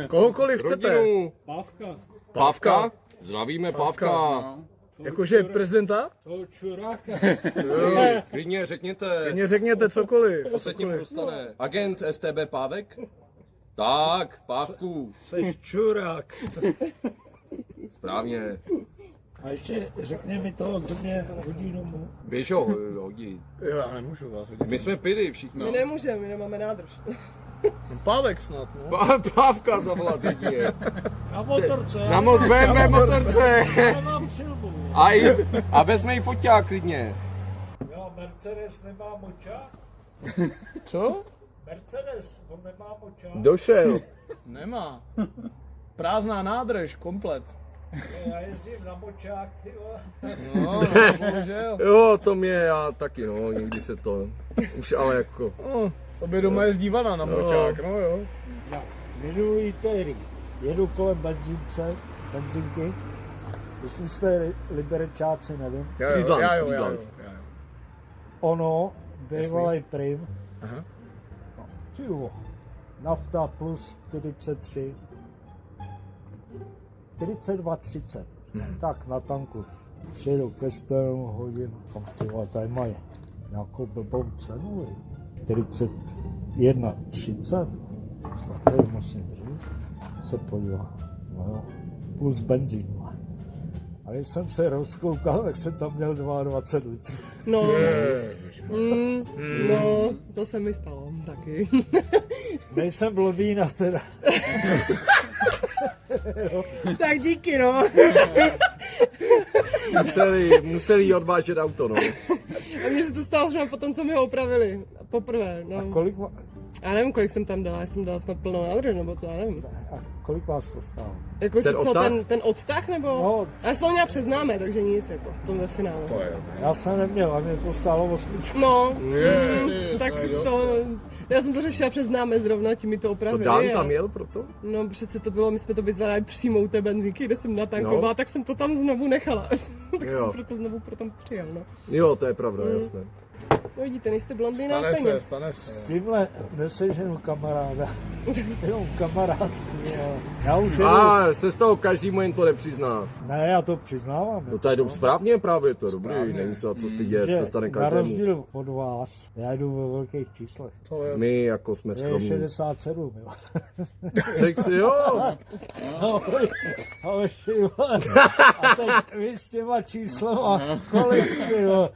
Kohokoliv chcete. Rodinu. Pávka? Zdravíme Pávka. Jakože prezidenta? Jo, klidně řekněte. Mně řekněte cokoliv. Co se tím dostane? Agent STB Pávek? Tak, Pávku. Jsi čurák. Správně. A ještě řekni mi to, kdo mě hodí domů. Běž ho hodit. Jo, já nemůžu vás hodit. My jsme pili všichni. My nemůžeme, my nemáme nádrž. Pávek snad, no. Pávka zavolat jedině. Na motorce. Na BMW motorce. Já mám silbu. A vezme jí foťák klidně. Jo, Mercedes nemá močák. Co? Mercedes, on nemá močák. Došel. Nemá. Prázdná nádrž, komplet. Já jezdím na močák, ty vole. No, bohužel. Jo, to mě já taky, no, někdy se to, už ale jako, Tobě doma jezdí vana na močák, no jo. Minulý týden jedu kolem benzinky. Jestli jste liberečáci, nevím. Friedland. Ono, bývalý prim. Aha. No, tyjo, nafta plus 43. 42,30. Tak na tanku. Přijedu ke sténu, hodím, tam ty vole, tady mají nějakou blbou cenu. 41,30. Tady musím říct. Se podívám. No jo, plus benzín. A když jsem se rozkoukal, tak jsem tam měl 22 litrů. No, no, to se mi stalo taky. Nejsem blondýna teda. Tak díky, no. Museli jí odvážet auto, no. A mně se to stalo třeba potom, co mi ho opravili. Poprvé, no. Kolik, Já nevím, kolik jsem tam dala, já jsem dala snad plnou nádrž, nebo co, já nevím. kolik vás to stálo? Jako, Ten že co, odtah? ten odtah, nebo? No. Já se to nějak přeznáme, takže nic, jako, v tom ve finále. Já jsem neměl, a mě to stálo 8. No, tak to, já jsem to řešila přes známé zrovna, ti mi to To opravili. Dan tam jel proto? No přece to bylo, my jsme to vyzvali přímo u té benzínky, kde jsem natankovala, No. tak jsem to tam znovu nechala. Tak Jo. jsem proto znovu pro tam přijel, no. Jo, to je pravda, jasné. No vidíte, nejste blondýna stejně. Stane S se. tímhle neseženu kamaráda. Jenom kamarádku. Já už jedu. Se z toho každému jen to nepřizná. Ne, já to přiznávám. No to je správně právě, to je dobrý, není se co stydět, Že se stane na každému. rozdíl od vás, já jdu ve velkých číslech. My jako jsme Je skromní. 67, jo. Sexy, jo. Ale vole. A teď vy s těma číslama, kolik, jo.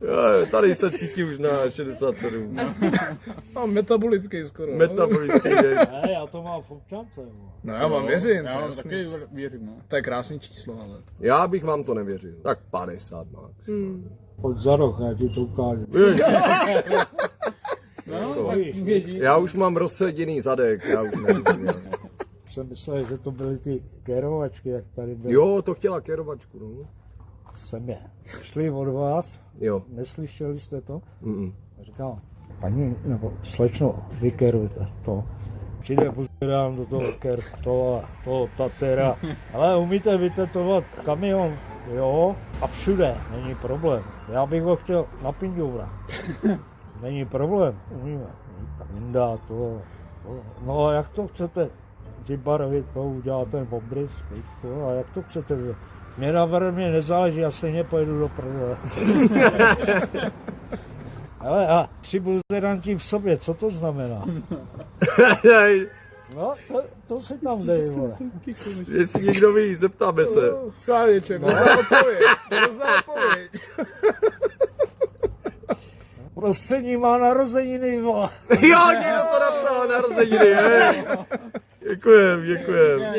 Jo, tady se cítí už na 67. Mám metabolický skoro. Metabolický dej. Ne, já to mám v občance. Jo. No já vám věřím, Já to, vám je taky věřím, no. to je krásný číslo, ale. Já bych vám to nevěřil. Tak 50 max. Pojď za rok, já ti to ukážu. No, tak věří. Já už mám rozseděný zadek, já už nevím. Jsem myslel, že to byly ty kerovačky, jak tady byly. Jo, to chtěla kerovačku, no. Jsem je. Šli od vás, Jo. neslyšeli jste to? Mm-mm. Říkám, paní, nebo slečno, vykerujte to. Přijde pozbírám do toho toho Tatera. Ale umíte vytetovat kamion, jo, a všude, není problém. Já bych ho chtěl na pindoura. Není problém, umíme. Tak dá to. No a jak to chcete vybarvit, to udělat ten obrys, to, a jak to chcete? Mě na barvě nezáleží, já stejně pojedu do prdele. Ale a 3 buzeranti v sobě, co to znamená? No, to si tam dej, vole. Jestli někdo ví, zeptáme se. Sváděček, hrozná odpověď. Prostřední má narozeniny, vole. Jo, někdo to napsal, narozeniny, hej. Děkujem.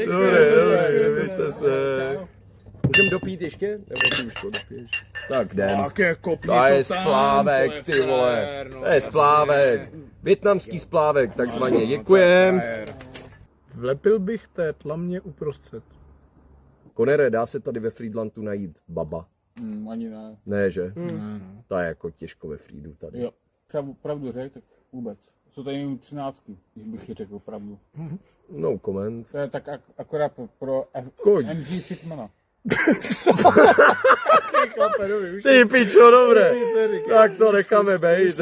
Dobré, mějte se. Můžeme dopít ještě? Nebo ty už to dopiješ? Tak jdem. Tak je kopni To je splávek, ty vole. To je splávek. Vietnamský splávek, takzvaně. Děkujem. Vlepil bych té tlamě uprostřed. Konere, dá se tady ve Friedlandu najít baba? Ani ne. Ne, že? To je jako těžko ve Friedu tady. Jo. Třeba pravdu řekl, tak vůbec. Jsou tady jen 13, když bych ji řekl pravdu. No comment. To je tak akorát pro Koň. MG Fitmana. Ty pičo, dobré. Tak to necháme bejt,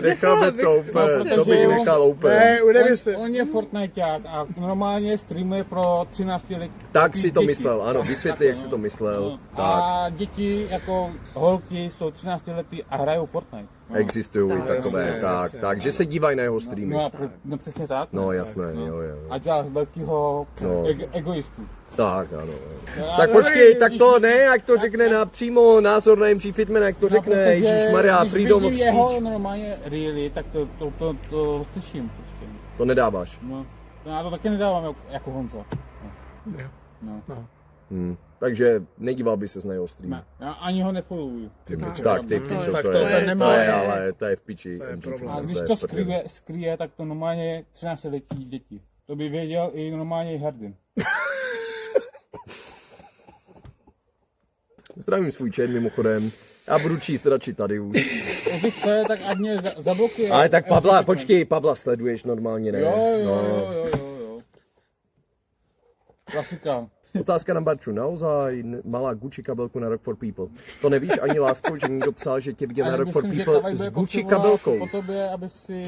necháme to úplně. To bych nechal úplně. Ne, udemi se. On je Fortniteák a normálně streamuje pro 13 let. Tak si to myslel, ano, vysvětli, jak si to myslel. Tak, A děti jako holky jsou 13 letý a hrajou Fortnite. No. existují i takové, jasně, tak, jasně. tak, že se dívají na jeho streamy. No přesně tak. No jasné, No. jo. A dělá z velkýho No. egoistu. Tak, ano. No, Tak ale počkej, tak když- to ne, ať to řekne napřímo názor na MG Fitman, jak to řekne, Ježíšmarja, když freedom of vidím jeho speech. normálně really, tak to slyším prostě. To nedáváš. No. Já to taky nedávám jako Honza. No. Takže nedíval by ses na jeho stream. Ne. Já ani ho nefollowuju. Tak, ty píšo, tak to to je, ten nemá. to je v piči. To je MG problém. A Fitman, když je to v prdeli. skryje, tak to normálně 13letí děti. To by věděl i normálně Hardin. Zdravím svůj chat mimochodem. Já budu číst radši tady už. Když to je, tak ať mě zablokuje. Ale tak Pavla, počkej, Pavla sleduješ normálně, ne? Jo. Klasika. Otázka na Barču. Naozaj malá Gucci kabelku na Rock for People. To nevíš ani, lásko, že někdo psal, že tě viděl na Rock for People s Gucci kabelkou. Po tobě, aby si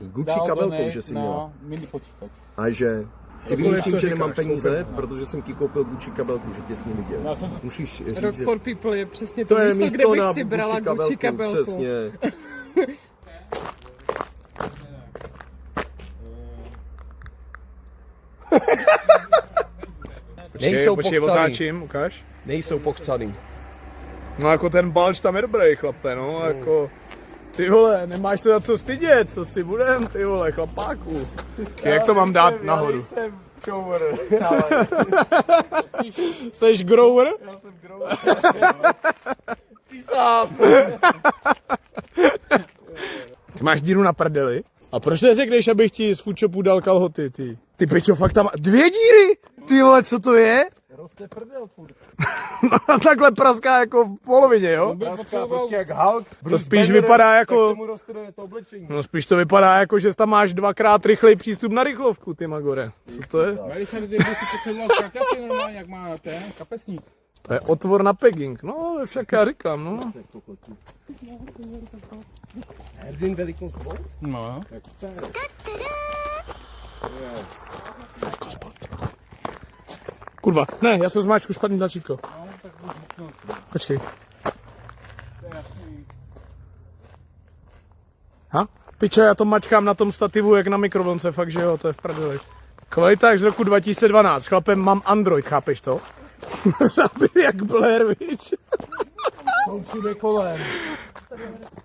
S Gucci dal kabelkou, donate že jsi na měla. mini počítač. A že si Cokoliv, vymýšlím, co že nemám říkáš, peníze, koupím. protože jsem ti koupil Gucci kabelku, že tě s ní viděl. Já jsem- Musíš říct, Rock že for People je přesně to, to je místo, kde místo bych na si brala Gucci kabelku. Přesně. Nejsou Počkej, pochcaný. otáčím, ukáž. Nejsou pochcaný. No jako ten balč tam je dobrý, chlape, no, jako... Ty vole, nemáš se za co stydět, co si budem, ty vole, chlapáku. Jak to mám dát nahoru? Seš grower? Já jsem grower. Ty máš díru na prdeli? A proč neřekneš, abych ti z foodshopu dal kalhoty, ty? Ty pičo, fakt tam 2 díry? Ty vole, co to je? Roste prdel furt. No, takhle praská jako v polovině, jo? Prostě jak Hulk. To spíš vypadá jako... mu roztrhne to oblečení. No spíš to vypadá jako, že tam máš 2x rychlej přístup na rychlovku, ty Magore. Co to je? Richard, kdyby si potřeboval kapesy normálně, jak má ten kapesník. To je otvor na pegging, no však já říkám, no. Herdin velikost bod? No. Kurva, ne, já jsem zmáčku špatný tlačítko. Počkej. Ha? Piče, já to mačkám na tom stativu jak na mikrovlnce, fakt, že jo, to je v prdeli. Kvalita jak z roku 2012, chlapem mám Android, chápeš to? Zabil jak Blair Witch. Jsou všude kolem.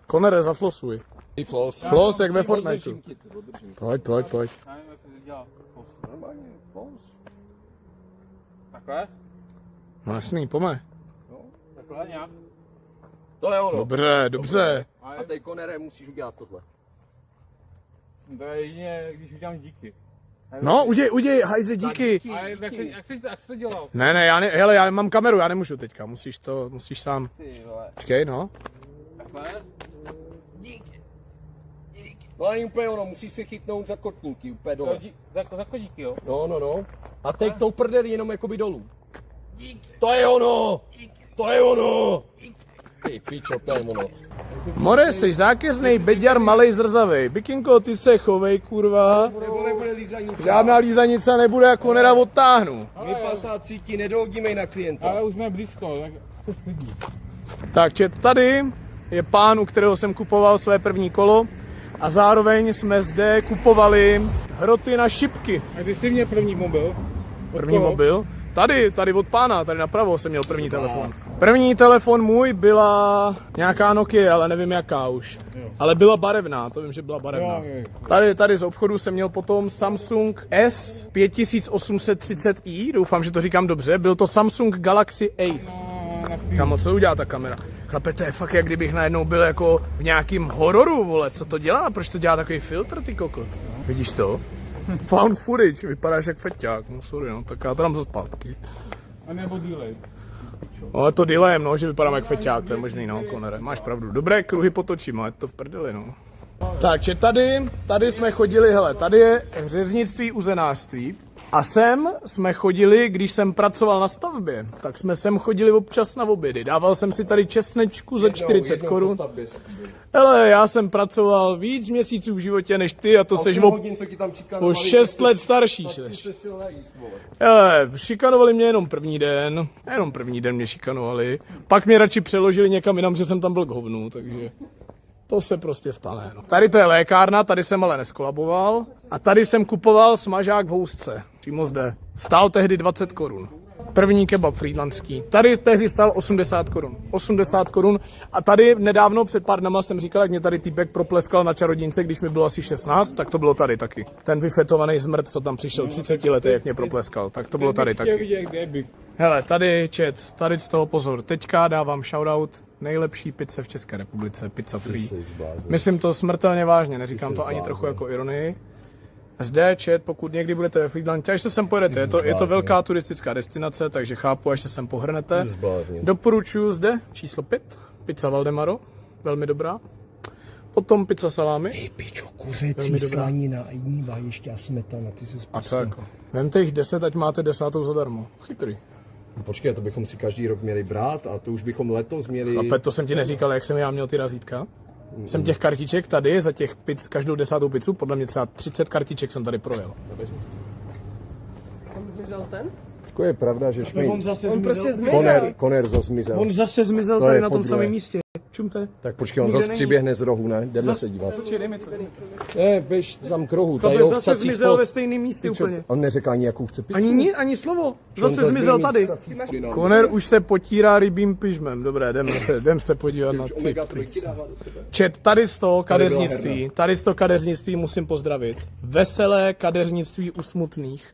Konere, zaflosuj. Floss jak ve Fortniteu. Pojď. Takhle? No jasný, pojď. Takhle nějak? To je ono. Dobře. A teď Konere musíš udělat tohle. To je jedině, když udělám díky. No, uděj, hajze, díky. A jak jsi to dělal? Ne, já nemám kameru, já nemůžu teďka, musíš sám. Počkej, no. Takhle? No ani úplně ono, musíš se chytnout za kotníky, úplně dole. Za kodíky, jo? No. A teď tou prdeli jenom jakoby dolů. To je ono! Ty pičo, to je ono. More, jsi zákeřnej beďar malej zrzavej. Bikinko, ty se chovej, kurva. Nebo nebude lízanice. Žádná lízanice nebude, jak Konera odtáhnu. My pasáci ti nedohodíme na klienta. Ale už jsme blízko, tak to sklidí. Tak tady je pán, u kterého jsem kupoval své první kolo. A zároveň jsme zde kupovali hroty na šipky. A ty jsi měl první mobil? První mobil? Tady od pána, tady napravo jsem měl první telefon. První telefon můj byla nějaká Nokia, ale nevím jaká už. Ale byla barevná, to vím, že byla barevná. Tady z obchodu jsem měl potom Samsung S5830i, doufám, že to říkám dobře. Byl to Samsung Galaxy Ace. Kamo, co udělá ta kamera? Chlape, to je fakt, jak kdybych najednou byl jako v nějakým hororu, vole, co to dělá? Proč to dělá takový filtr, ty kokot? Vidíš to? Found footage, vypadáš jak feťák, no sorry, no, tak já to dám za zpátky. A nebo delay. No, je to delayem, no, že vypadám jak feťák, to je možný, no, Konere, máš pravdu. Dobré kruhy potočím, ale je to v prdeli, no. Takže tady jsme chodili, hele, tady je řeznictví, uzenářství. A sem jsme chodili, když jsem pracoval na stavbě, tak jsme sem chodili občas na obědy. Dával jsem si tady česnečku za 40 korun. Hele, já jsem pracoval víc měsíců v životě než ty a to seš o 6 let starší. Hele, šikanovali mě jenom první den mě šikanovali. Pak mě radši přeložili někam jinam, že jsem tam byl k hovnu, takže... To se prostě stane. No. Tady to je lékárna, tady jsem ale neskolaboval. A tady jsem kupoval smažák v housce. Přímo zde. Stál tehdy 20 korun. První kebab frýdlandský. Tady tehdy stál 80 korun. 80 korun. A tady nedávno před pár dnama jsem říkal, jak mě tady týpek propleskal na čarodínce, když mi bylo asi 16, tak to bylo tady taky. Ten vyfetovaný zmrt, co tam přišel 30 lety, jak mě propleskal, tak to bylo tady taky. Hele, tady chat, tady z toho pozor. Teďka dávám shoutout. Nejlepší pizze v České republice, Pizza Free. Myslím to smrtelně vážně, neříkám to ani trochu jako ironii. Zde, chat, pokud někdy budete ve Frýdlantě, až se sem pojedete, je to velká turistická destinace, takže chápu, až se sem pohrnete. Doporučuji zde číslo 5, pizza Valdemaro, velmi dobrá. Potom pizza salámy. Ty pičo, kuřecí slanina a jiný vájiště a smetana, ty jsi a co jako? Vemte jich 10, ať máte 10. zadarmo. Chytrý. No počkej, to bychom si každý rok měli brát a to už bychom letos měli... A to jsem ti neříkal, jak jsem já měl ty razítka. Jsem těch kartiček tady, za těch pizz, každou 10. pizzu, podle mě třeba 30 kartiček jsem tady projel. On zmizel ten? Jako je pravda, že On prostě zmizel. Koner zase zmizel. On zase zmizel tady na tom samém místě. Čumte? Tak počkej, on zase přiběhne z rohu, ne? Jdeme se dívat. Ne, běž tam k rohu. To by zase zmizel ve stejném místě úplně. On neřekl ani jakou chce pizzu. Ani slovo. Zase zmizel tady. Koner už se potírá rybím pyžmem. Dobré, jdem se podívat na ty. Čet, tady z toho kadeřnictví musím pozdravit. Veselé kadeřnictví u smutných.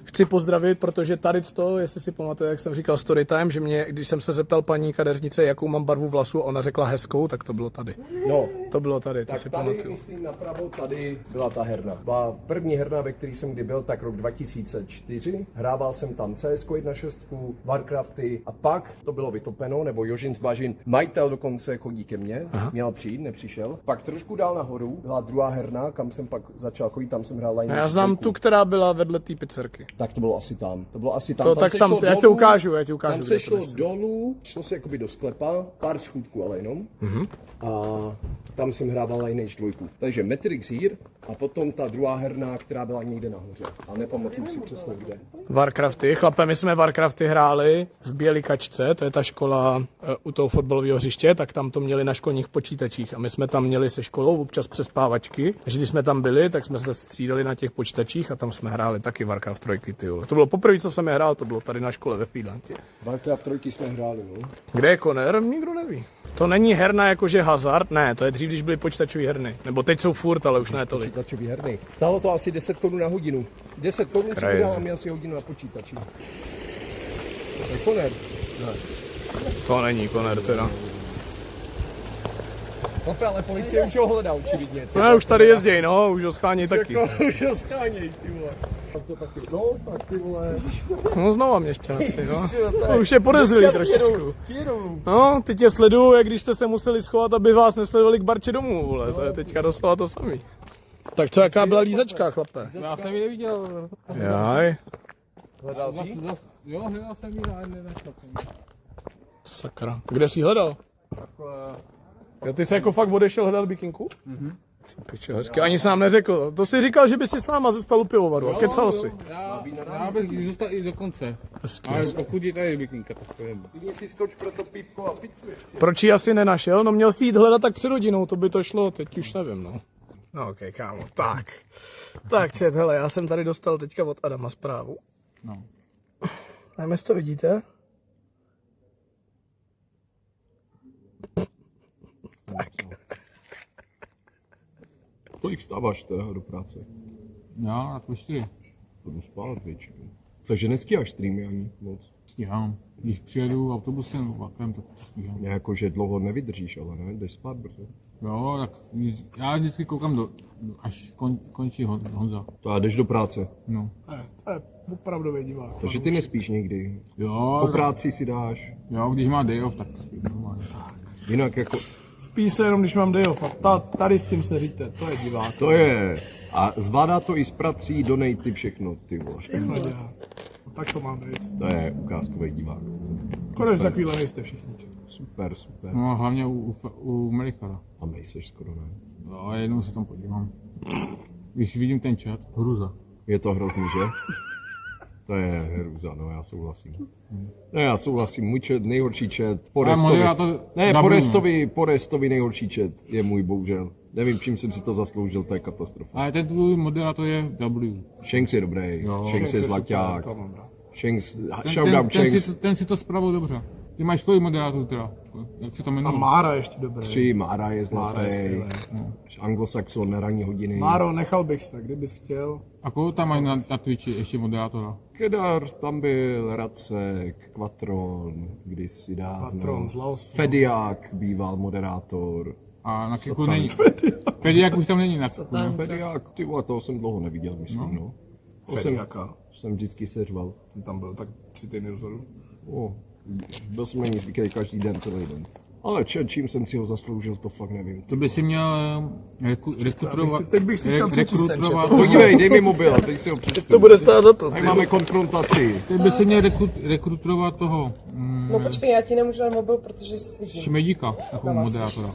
Chci pozdravit, protože tady z toho, jestli si pamatuje, jak jsem říkal storytime, že mě, když jsem se zeptal paní kadeřnice, jakou mám barvu vlasu, ona řekla hezkou, tak to bylo tady. No, to bylo tady, to si pamatuju. Tak myslím napravo, tady byla ta herna. Byla první herna, ve které jsem kdy byl, tak rok 2004. Hrával jsem tam CS:ko 1.6, Warcrafty a pak to bylo vytopeno, nebo Jožin Zbažin, majitel dokonce chodí ke mně, měl přijít, nepřišel. Pak trošku dál nahoru byla druhá herna, kam jsem pak začal chodit, tam jsem hrál line. Já znám tu, která byla vedle té pizzerky. Tak to bylo asi tam. To bylo asi tam. To, tak se tam, šlo já ti dolů, ukážu, Tam kde se to šlo myslím. dolů, šlo se jakoby do sklepa, pár schůdků ale jenom. A tam jsem hrával Lineage 2. Takže Matrix Here a potom ta druhá herná, která byla někde nahoře. A nepamatuju si přesně kde. Warcrafty, chlape, my jsme Warcrafty hráli v Bělikačce, to je ta škola u toho fotbalového hřiště, tak tam to měli na školních počítačích a my jsme tam měli se školou občas přespávačky, takže když jsme tam byli, tak jsme se střídali na těch počítačích a tam jsme hráli taky Warcraft 3, ty vole. To bylo poprvé, co jsem je hrál, to bylo tady na škole ve Fídlantě. Warcraft 3 jsme hráli, no. Kde je Conner? Nikdo neví. To není herna jakože hazard, ne, to je dřív, když byly počítačové herny. Nebo teď jsou furt, ale už ne tolik. Počítačový herny. Stálo to asi 10 korun na hodinu. 10 korun si vydal a měl si hodinu na počítači. To je Conner. Ne. To není Conner teda. Chlape, ale policie už ho hledá očividně. No, už tady jezděj, no, už ho scháněj taky. Už ho scháněj, ty vole. No, tak ty vole. No znova měšťáci, no. To už je podezřelý trošičku. No, ty tě sleduju, jak když jste se museli schovat, aby vás nesledovali k Barče domů, vole. To je teďka doslova to samý. Tak co, jaká byla lízačka, chlape? Já jsem ji neviděl. Jaj. Hledal jsi? Jo, hledal jsem ji, ale nenašel jsem. Sakra. Kde jsi hledal? Jo, ty jsi jako fakt odešel hledat bikinku? Piče, hezky. Ani jsem nám neřekl. To jsi říkal, že by si s náma zůstal u pivovaru. A kecal si. Já bych zůstal i do konce. Hezky, Ale hezky. pokud je tady bikinka, tak to je. Ty si skoč pro to pípko a pizzu. Proč ji asi nenašel? No měl si jít hledat tak před hodinou, to by to šlo, teď už nevím, no. No okej, kámo, tak. Tak čet, hele, já jsem tady dostal teďka od Adama zprávu. No. Nevím, jestli to vidíte. Kolik vstáváš teda do práce? Já na to 4. Budu spát většinou. Takže nestíháš streamy ani moc. Stíhám. Když přijedu autobusem, vlakem, tak to stíhám. Jako, že dlouho nevydržíš, ale ne, jdeš spát brzo. Jo, tak já vždycky koukám až končí Honza. To a jdeš do práce. No. To je opravdový divák. Takže ty nespíš nikdy. Jo, Po práci si dáš. jo, když má day off, tak spím normálně. Jinak jako, Spí se jenom, když mám day off. Tady s tím se říte, to je divák. to je. A zvládá to i s prací, donejty, všechno, ty vole. Všechno dělá. No, tak to mám být. To je ukázkový divák. Konec takovýhle nejste všichni. Super, super. No a hlavně u Melichara. A nejseš skoro, ne? Jo, jednou se tam podívám. Když vidím ten chat, hruza. Je to hrozný, že? To je hrůza, no já souhlasím. Ne, já souhlasím, můj chat, nejhorší chat, po Restovi. Ne, po Restovi nejhorší chat je můj, bohužel. Nevím, čím jsem si to zasloužil, to je katastrofa. Ale ten tvůj moderátor je W. Shanks je dobrý, Shanks je zlaťák. Shanks, Ten, shoutout ten, Shanks. ten si to spravil dobře. Ty máš kolik moderátorů teda? Jak se to A jmenuje? Mára ještě dobrý. 3, Mára je Mára je zlatý. skvělý. Anglosaxon na ranní hodiny. Máro, nechal bych se, kdybys chtěl. A koho tam mají na Twitchi ještě moderátora? Kedar, tam byl Racek, Quatron, kdysi dávno. Patron z Laosu. Fediák býval moderátor. A na Kiku není. Fediák už tam není na Kiku, ne? Fediák, ty vole, toho jsem dlouho neviděl, myslím, no. To jsem vždycky seřval. Ten tam byl tak 3 týdny dozadu. Byl jsem na ní zvyklý každý den, celý den. Ale čím jsem si ho zasloužil, to fakt nevím. To by si měl rekrutovat. Teď bych si chtěl přečíst ten chat. Podívej, dej mi mobil, a teď si ho přečtu. To bude stát za to. Tady máme konfrontaci. Ty by si měl rekrutovat toho No počkej, já ti nemůžu dát mobil, protože jsi viděl. Šmedíka, jako moderátora.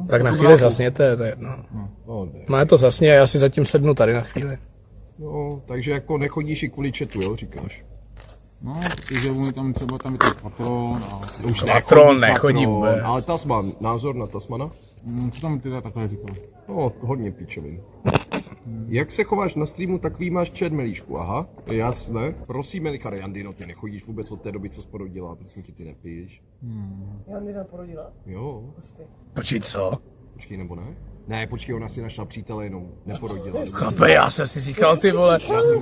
Tak na chvíli zasněte, to je jedno. Má to zasně a já si zatím sednu tady na chvíli. No, takže jako nechodíš i kvůli chatu, jo, říkáš? No, protože oni tam třeba tam je ten patron a... Už nechodí vůbec. Ale Tasman, názor na Tasmana? Co tam teda takhle říkal? No, hodně pičovin. Jak se chováš na streamu, takový máš chat, Melíšku, aha, jasné. Prosím, Melichare, Jandino, ty nechodíš vůbec od té doby, co porodila, prosím tě, ty nepiješ. Jandina porodila? Jo. Počít co? Počkej, nebo ne? Ne, počkej, ona si našla přítele, jenom neporodila. Chlape, já jsem si říkal, ty vole,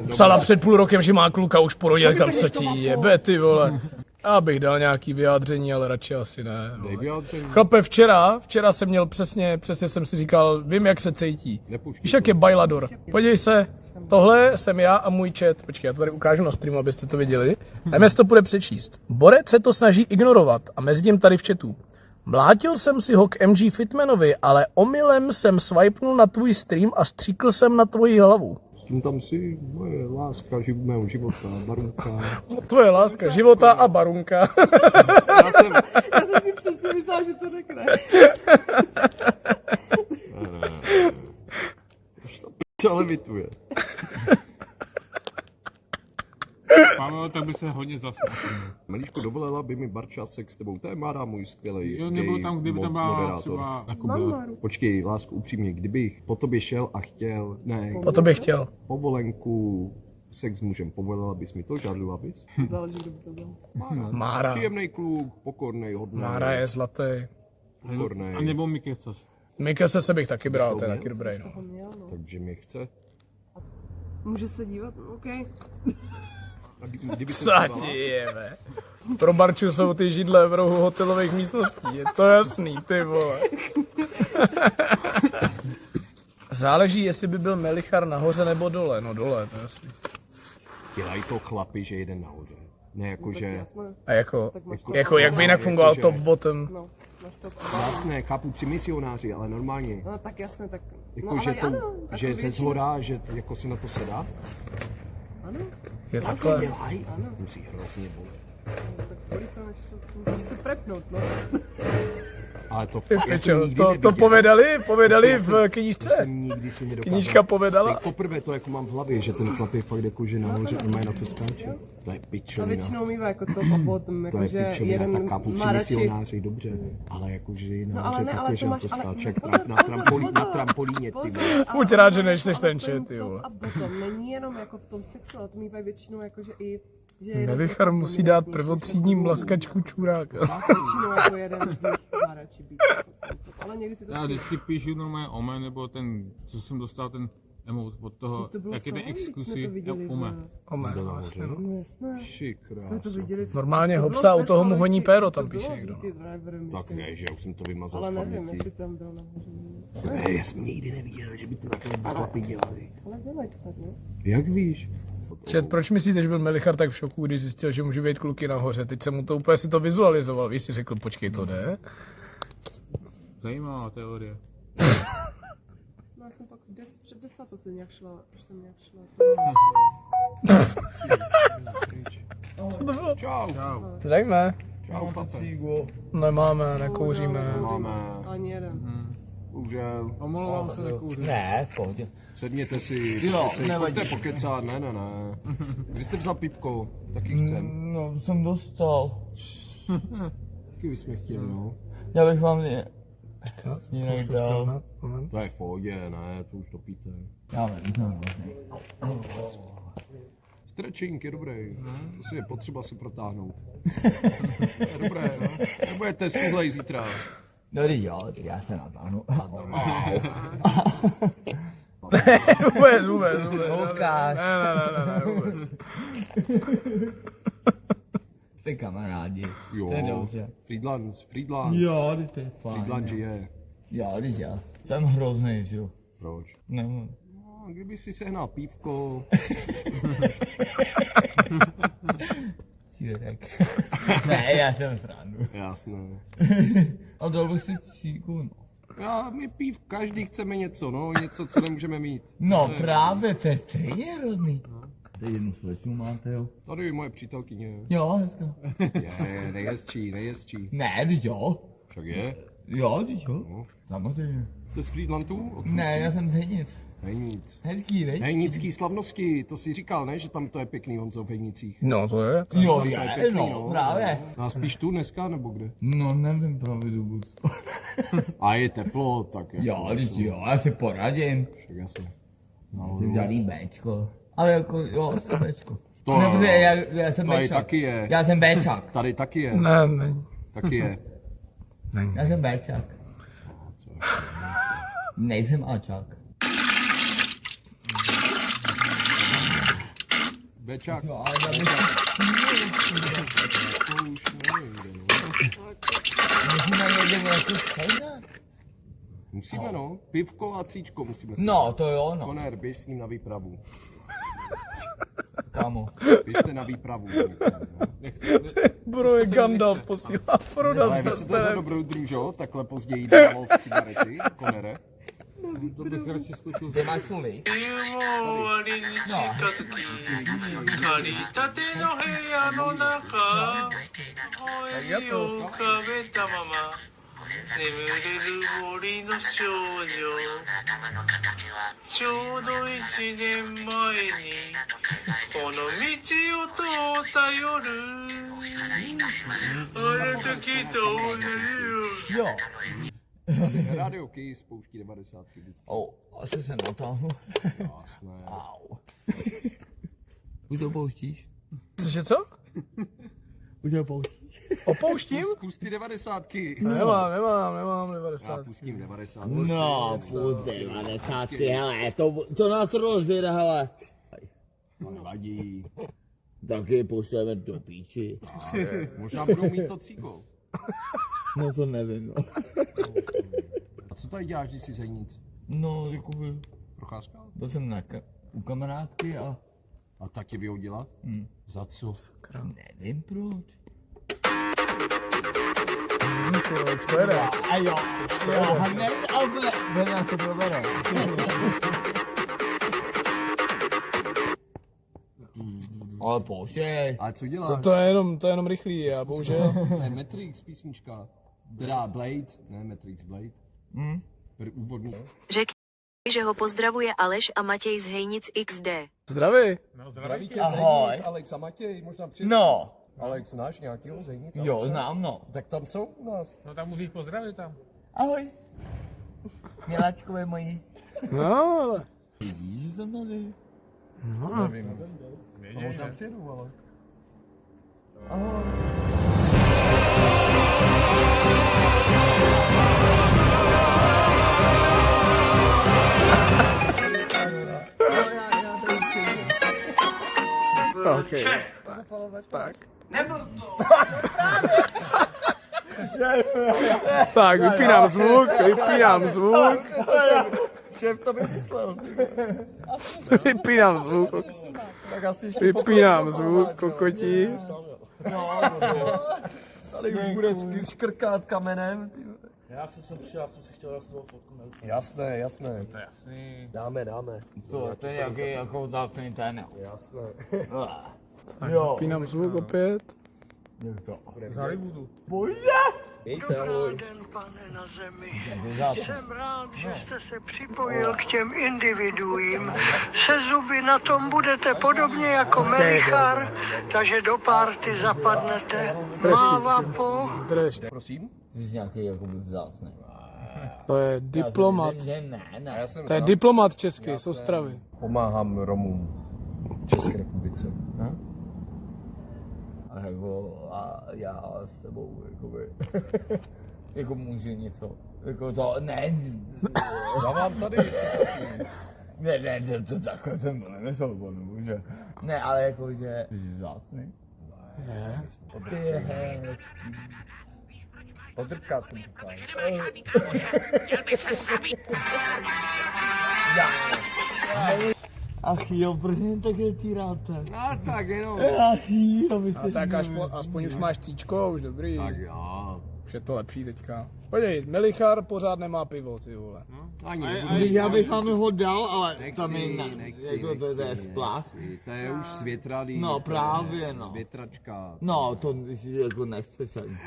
psala před půl rokem, že má kluka, už porodil, kam co ti jebe, ty vole. Já bych dal nějaký vyjádření, ale radši asi ne. Dej vyjádření. Chlape, včera jsem měl přesně jsem si říkal, vím, jak se cítí. Víš, jak je bailador. Podívej se, tohle jsem já a můj chat. Počkej, já to tady ukážu na streamu, abyste to viděli. MS to bude přečíst. Borec se to snaží ignorovat a mezi tím tady v chatu. Mlátil jsem si ho k MG Fitmanovi, ale omylem jsem swipenul na tvůj stream a stříkl jsem na tvoji hlavu. pustím tam si moje láska mého života, Barunka. Tvoje láska života a Barunka. Já jsem... Já jsem si přesně myslela, že to řekne. Už to p***a levituje. Pavel, tak by se hodně zasmál. Meličko, dovolila by mi Barča sex s tebou, to je Mára, můj skvělý Jo, nebo tam, kdyby tam byla moderátor. třeba jako byl. Počkej, lásku, upřímně, kdybych po tobě šel a chtěl, ne, O to bych chtěl. povolenku, sex s mužem, povolila bys mi to, žádlila bys? Záleží, kdo by to byl. Mára. Příjemný kluk, pokornej, hodný. Mára je zlatý. Pokornej. A nebo Mikesas. Mikese se bych taky bral, to je taky dobrý. No. Takže mě chce. Může se dívat? OK. A kdyby se Co dívala, ti jebe? Pro Barču jsou ty židle v rohu hotelových místností, je to jasný, ty vole. Záleží, jestli by byl Melichar nahoře nebo dole, no dole, to je jasný. dělají to chlapi, že jeden nahoře. Ne jako, že... A jako jak by jinak fungoval že- top bottom? No, máš to. Jasné, chápu při misionáři, ale normálně. No tak jasně, tak. Jako, no, že, ale to, ano, že jako ze většina- zhora, že jako se na to sedá. Ano, Je takhle. Dělají? Musí hrozně bolet. tak bolí to, než se musíš se prepnout, no. Ale to, Ty já jsem pičo, nikdy to neviděl. povedali Já v jsem knížce. nikdy si nedokázal. Knížka povedala. Teď poprvé to jako mám v hlavě, že ten chlap je fakt jako, že nahoře a mají na to skáče. To je A pičovina. většinou mývá jako to a potom, To je jako že pičovina, jeden tak chápu při má radši... misionáři, dobře. Ale jakože ale nahoře ne, ale takhle, to že na máš- to ale skáče pozor, na pozor, na pozor. trampolíně, ty Pozor, vole. ale Buď rád, že ale nejseš ten to chat, ty vole. A potom není jenom jako v tom sexu, ale to mývají většinou jako, že i... Že jeden Melichar jako musí dát dominantnější, prvotřídním jako mlaskačku čuráka. většinou jako jeden z nich má radši být. Ale někdy si to Já vždycky píšu normálně Ome, nebo ten, co jsem dostal, ten emote od toho, to bylo jak je ten v tom, když jsme to exclusive, viděli, jak Ome. Ome, vlastně. No jasné, jsme to viděli. Normálně To bylo Hopsa, v u toho mu Testovici, honí péro, tam to bylo píše někdo. Beauty Driver, Tak myslím. ne, že já už jsem to vymazal Ale z nevím, paměti. jestli tam byl nahoře. Ne, já jsem nikdy neviděl, že by to takhle chlapi dělali. Ale dělají to tak, ne? Jak víš? Čet, proč myslíte, že byl Melichar tak v šoku, když zjistil, že může být kluky nahoře? Teď jsem mu to úplně si to vizualizoval, víš, si řekl, počkej, to jde? Zajímavá teorie. No já jsem pak před 10 jsem nějak šla, už jsem nějak šla. Co to bylo? Čau. Zdravíme. Čau, pape. Nemáme, nekouříme. Máme. Ani jeden. Bohužel. Omlouvám se, nekouřím. Ne, pojď. Sedněte si, Jo, pojďte nevadí. pokecat, ne. Vy jste vzal pipko, taky chcem. No, jsem dostal. Taky bychom chtěli, no. Já bych vám jinak Musím dal. srovnat, moment. To je v pohodě, ne, to už to píte. Já vím, Stretching je dobrý, to si je potřeba se protáhnout. To je dobré, no. Nebudete zkuhlej zítra. No, jo, tak já se natáhnu. Vůbec. Lukáš. Ne, vůbec. Jste kamarádi. Jo, To je dobře. Friedland. Jo, to je fajn. Friedland žije. Jo, já. Jsem hrozný, že jo. Proč? Nemůžu. No, kdyby si sehnal pívko, Círek. Ne, já jsem srandu. jasné. A dal bych si cíku, no. Já, my pív, každý chceme něco, no, něco, co nemůžeme mít. No právě, to je stejně hrozný. Teď jednu slečnu máte, jo? Tady moje přítelkyně. Jo, hezká. Je, nejhezčí. Ne, teď jo. Však je. Jo, teď jo. No. Samozřejmě. Jste z Friedlandu? Ne, já jsem z Hejnic. Hejnic. Hezký, veď? Hejnický slavnosti, to si říkal, ne, že tam to je pěkný, Honzo, v Hejnicích. No, to je. Jo, To je je, pěkný, no, právě. A spíš tu dneska, nebo kde? No, nevím, právě do busu. A je teplo, tak jako... Jo, teď jo, já si poradím. Však jasně. Jsem žádný Bčko. Ale jako, jo, jsem Bčko. To- Nebo já jsem tady Bčák. taky je. Já jsem Bčák. Tady taky je, Ne, není. taky je. Já jsem Bčák. Nejsem Ačák. Bečák. No, ale já bych... To už nevím, kde, no. Musíme někde jako stejnat. Musíme, no. Pivko a cíčko musíme si. No, to jo, no. Konér, běž s ním na výpravu. Kámo. Běžte na výpravu. Bro je Gandalf, posílá Froda Ale s vy jste za prstem. dobrou družo, takhle později dával v cigarety, Konere. To bych radši skočil. Ty máš soli? Jo. Radio Kiss, pouští 90 vždycky. Asi se natáhnu. Jasné. Au. Už to pouštíš? Cože co? Už to pouštíš? Opouštím? Pustí 90. Nemám 90. Já pustím 90. No, pust 90, hele, to nás rozvěde, hele. To nevadí. Taky pošleme do píči. Možná budou mít to cíko. No to nevím, no. A co tady děláš, když jsi z Hejnic? No, jakoby, Procházka? byl jsem u kamarádky a... A tak tě vyhodila? Za co? Nevím proč. Už to jede. A jo, hned, ale nás to probere. Ale pouštěj. Ale co děláš? To je jenom rychlý, já bohužel. To je Matrix písnička. Teda Blade, ne Matrix, Blade. Úvodní. Řekni, že ho pozdravuje Aleš a Matěj z Hejnic XD. Zdraví. Zdraví tě Ahoj. z Hejnic, Alex a Matěj, možná přijde. No. Alex, znáš nějakýho z Hejnic? Jo, Alexe? znám, no. Tak tam jsou u nás. No tam musíš pozdravit tam. Ahoj. Miláčkové moji. No, ale. Vidíš, že jsem tady? Nevím. A možná přijedu, ale. Ahoj. Okay. Tak. Tak, vypínám zvuk. Šéf to vymyslel. Vypínám zvuk. Tak asi ještě Vypínám zvuk, kokotí. tady už bude škrkat kamenem. Já jsem sem přišel, já jsem si chtěl dát z toho fotku. Jasné. To je jasný. Dáme. To je nějaký jako dátný ten. Jasné. Tak zapínám zvuk opět. Z Hollywoodu. Měj se, ahoj. Den, pane na zemi. Jsem rád, že jste se připojil k těm individuím. Se zuby na tom budete podobně jako Melichar, takže do párty zapadnete. Máva po... Prosím? Jsi nějaký jakoby vzácný. To je diplomat. Ne. To je diplomat český z Ostravy. Pomáhám Romům v České republice. A já s tebou, jakoby, jako můžu něco, jako to, ne. Já mám tady. Ne, to takhle jsem to nemyslel, že, ne, ale jako, že jsi vzácný. Ne. Ty je hezký. Podrkat jsem říkal. Ach jo, proč mě takhle týráte? A tak jenom. Ach jo, vy jste Tak aspoň už máš cíčko, už dobrý. Tak jo. Už je to lepší teďka. Podívej, Melichar pořád nemá pivo, ty vole. Já bych vám ho dal, ale tam je nechci, jako to je splát. To je už světralý. No právě, no. Větračka. No, to si jako nechceš ani.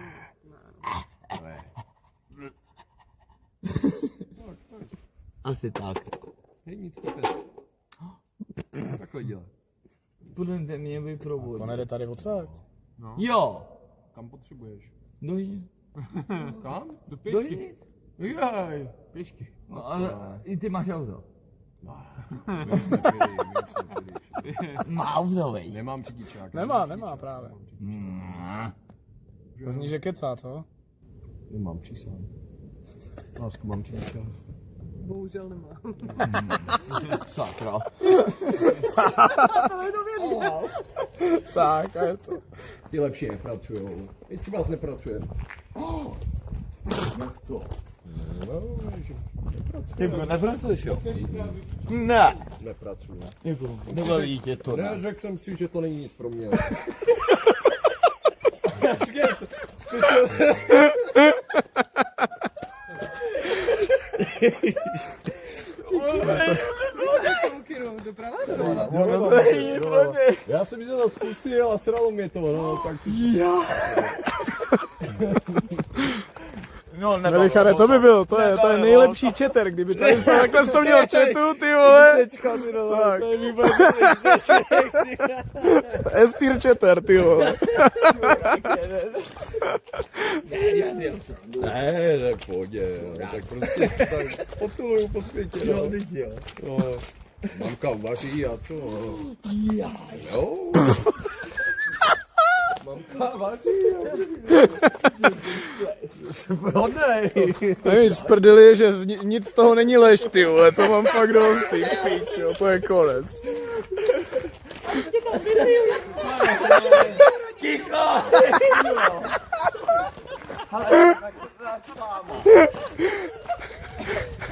Asi tak. Hejnický pes. Takhle dělá. Budete mě vyprovodit. On jde tady odsaď. No. Jo. Kam potřebuješ? Do jiné. Kam? Do Do jiné. Jaj, pěšky. No, ale i ty máš auto. My už nepili. Má auto, vej. Nemám řidičák. Nemá právě. To zní, že kecá, co? Nemám přísám. Lásku, mám řidičák. Bohužel nemá. Sakra. To je dověřil. Tak, a je to. Ty lepší nepracujou. My třeba vás nepracujeme. Jak to? No, že Jako nepracuješ, jo? Ne. nepracuju. Jako, nebaví tě to, ne? Řekl jsem si, že to není nic pro mě. Já jsem to zkusil a sralo mě to, no, tak... No, Richarde, to by bylo, to je nejlepší četer, kdyby to takhle to měl v chatu, ty vole. Tak. S-tier četer, ty vole. Ne, tak pohodě, tak prostě si tak potuluju po světě, no. Mamka uvaří a co, jo. Mamka vaří a nic prdeli je, že nic z toho není lež, ty vole, to mám fakt dost, ty píč, jo, to je konec.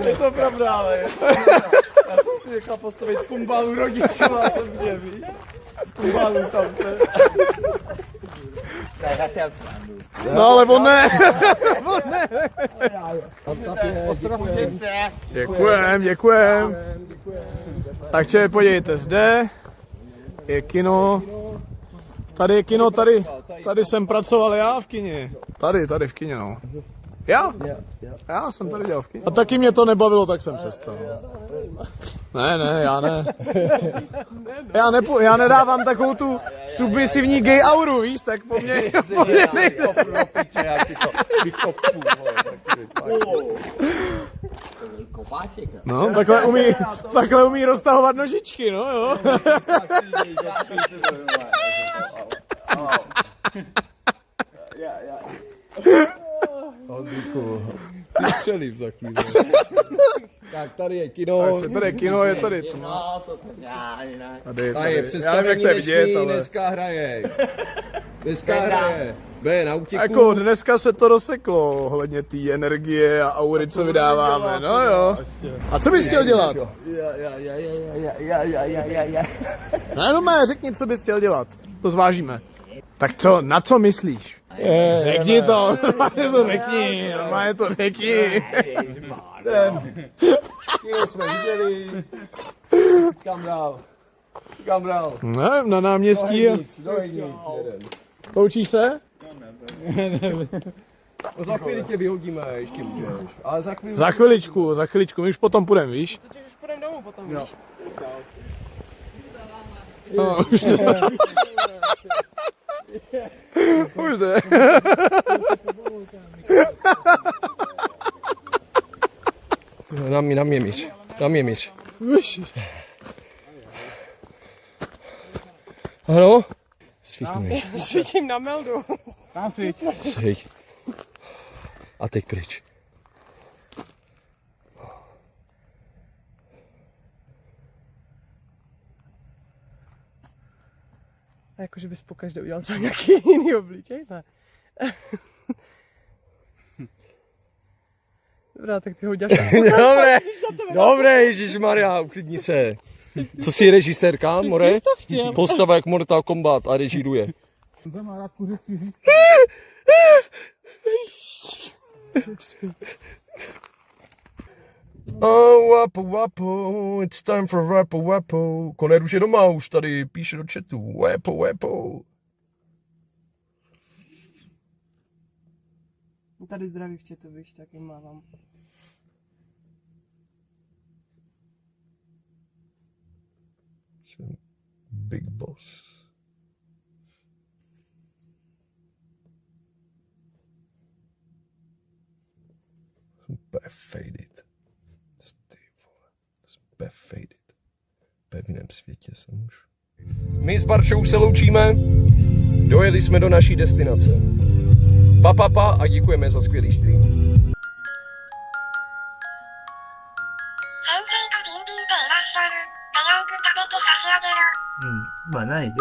Je to pravda, ale já jsem si nechal postavit kumbálu rodičům a jsem mě, víš? Kumbálu tam se. No ale on ne, on ne. Děkujem. Takže podívejte, zde je kino. Tady je kino, tady jsem pracoval já v kině. Tady v kině, no. Já jsem tady dělal v kině. A taky mě to nebavilo, tak jsem se stal. Ne, já ne. Já nedávám takovou tu submisivní gay auru, víš, tak po mně nejde. No, takhle umí roztahovat nožičky, no jo. Střelím za chvíli. Tak tady je kino. Takže tady je kino, je tady to. Tady je představení dnešní, dneska hraje. B na útěku. Jako dneska se to rozseklo ohledně té energie a aury, co vydáváme, no jo. A co bys chtěl dělat? Ne, no mé, řekni, co bys chtěl dělat. To zvážíme. Tak co, na co myslíš? Řekni to, normálně to řekni, Kino jsme viděli. Kam dál? Ne, na náměstí. Do jednic, jeden. Poučíš se? Za chvíli tě vyhodíme, ještě můžeš. Ale Za chviličku, my už potom půjdeme, víš? Totiž už půjdeme domů potom, víš? No, už to se... Už jde. Na mě míř. Ano? Svítni. Svítím na meldu. Svít. A teď pryč. A jakože bys pokaždé udělal třeba nějaký jiný obličej, ne? Dobrá, tak ty ho uděláš. Dobré, ježišmarja, uklidni se. Co jsi režisérka, more? Postava jak Mortal Kombat a režíruje. Oh, wapo, it's time for wapo. Koner už je doma, už tady píše do chatu. Wapo. Tady zdraví v chatu, víš, tak jim mávám. Big boss. Super faded. Super faded. V pevném světě jsem už. My s Barčou se loučíme. Dojeli jsme do naší destinace. Pa a děkujeme za skvělý stream. 先生がビンビンでいらっしゃる。早く食べて差し上げる。まあないよ。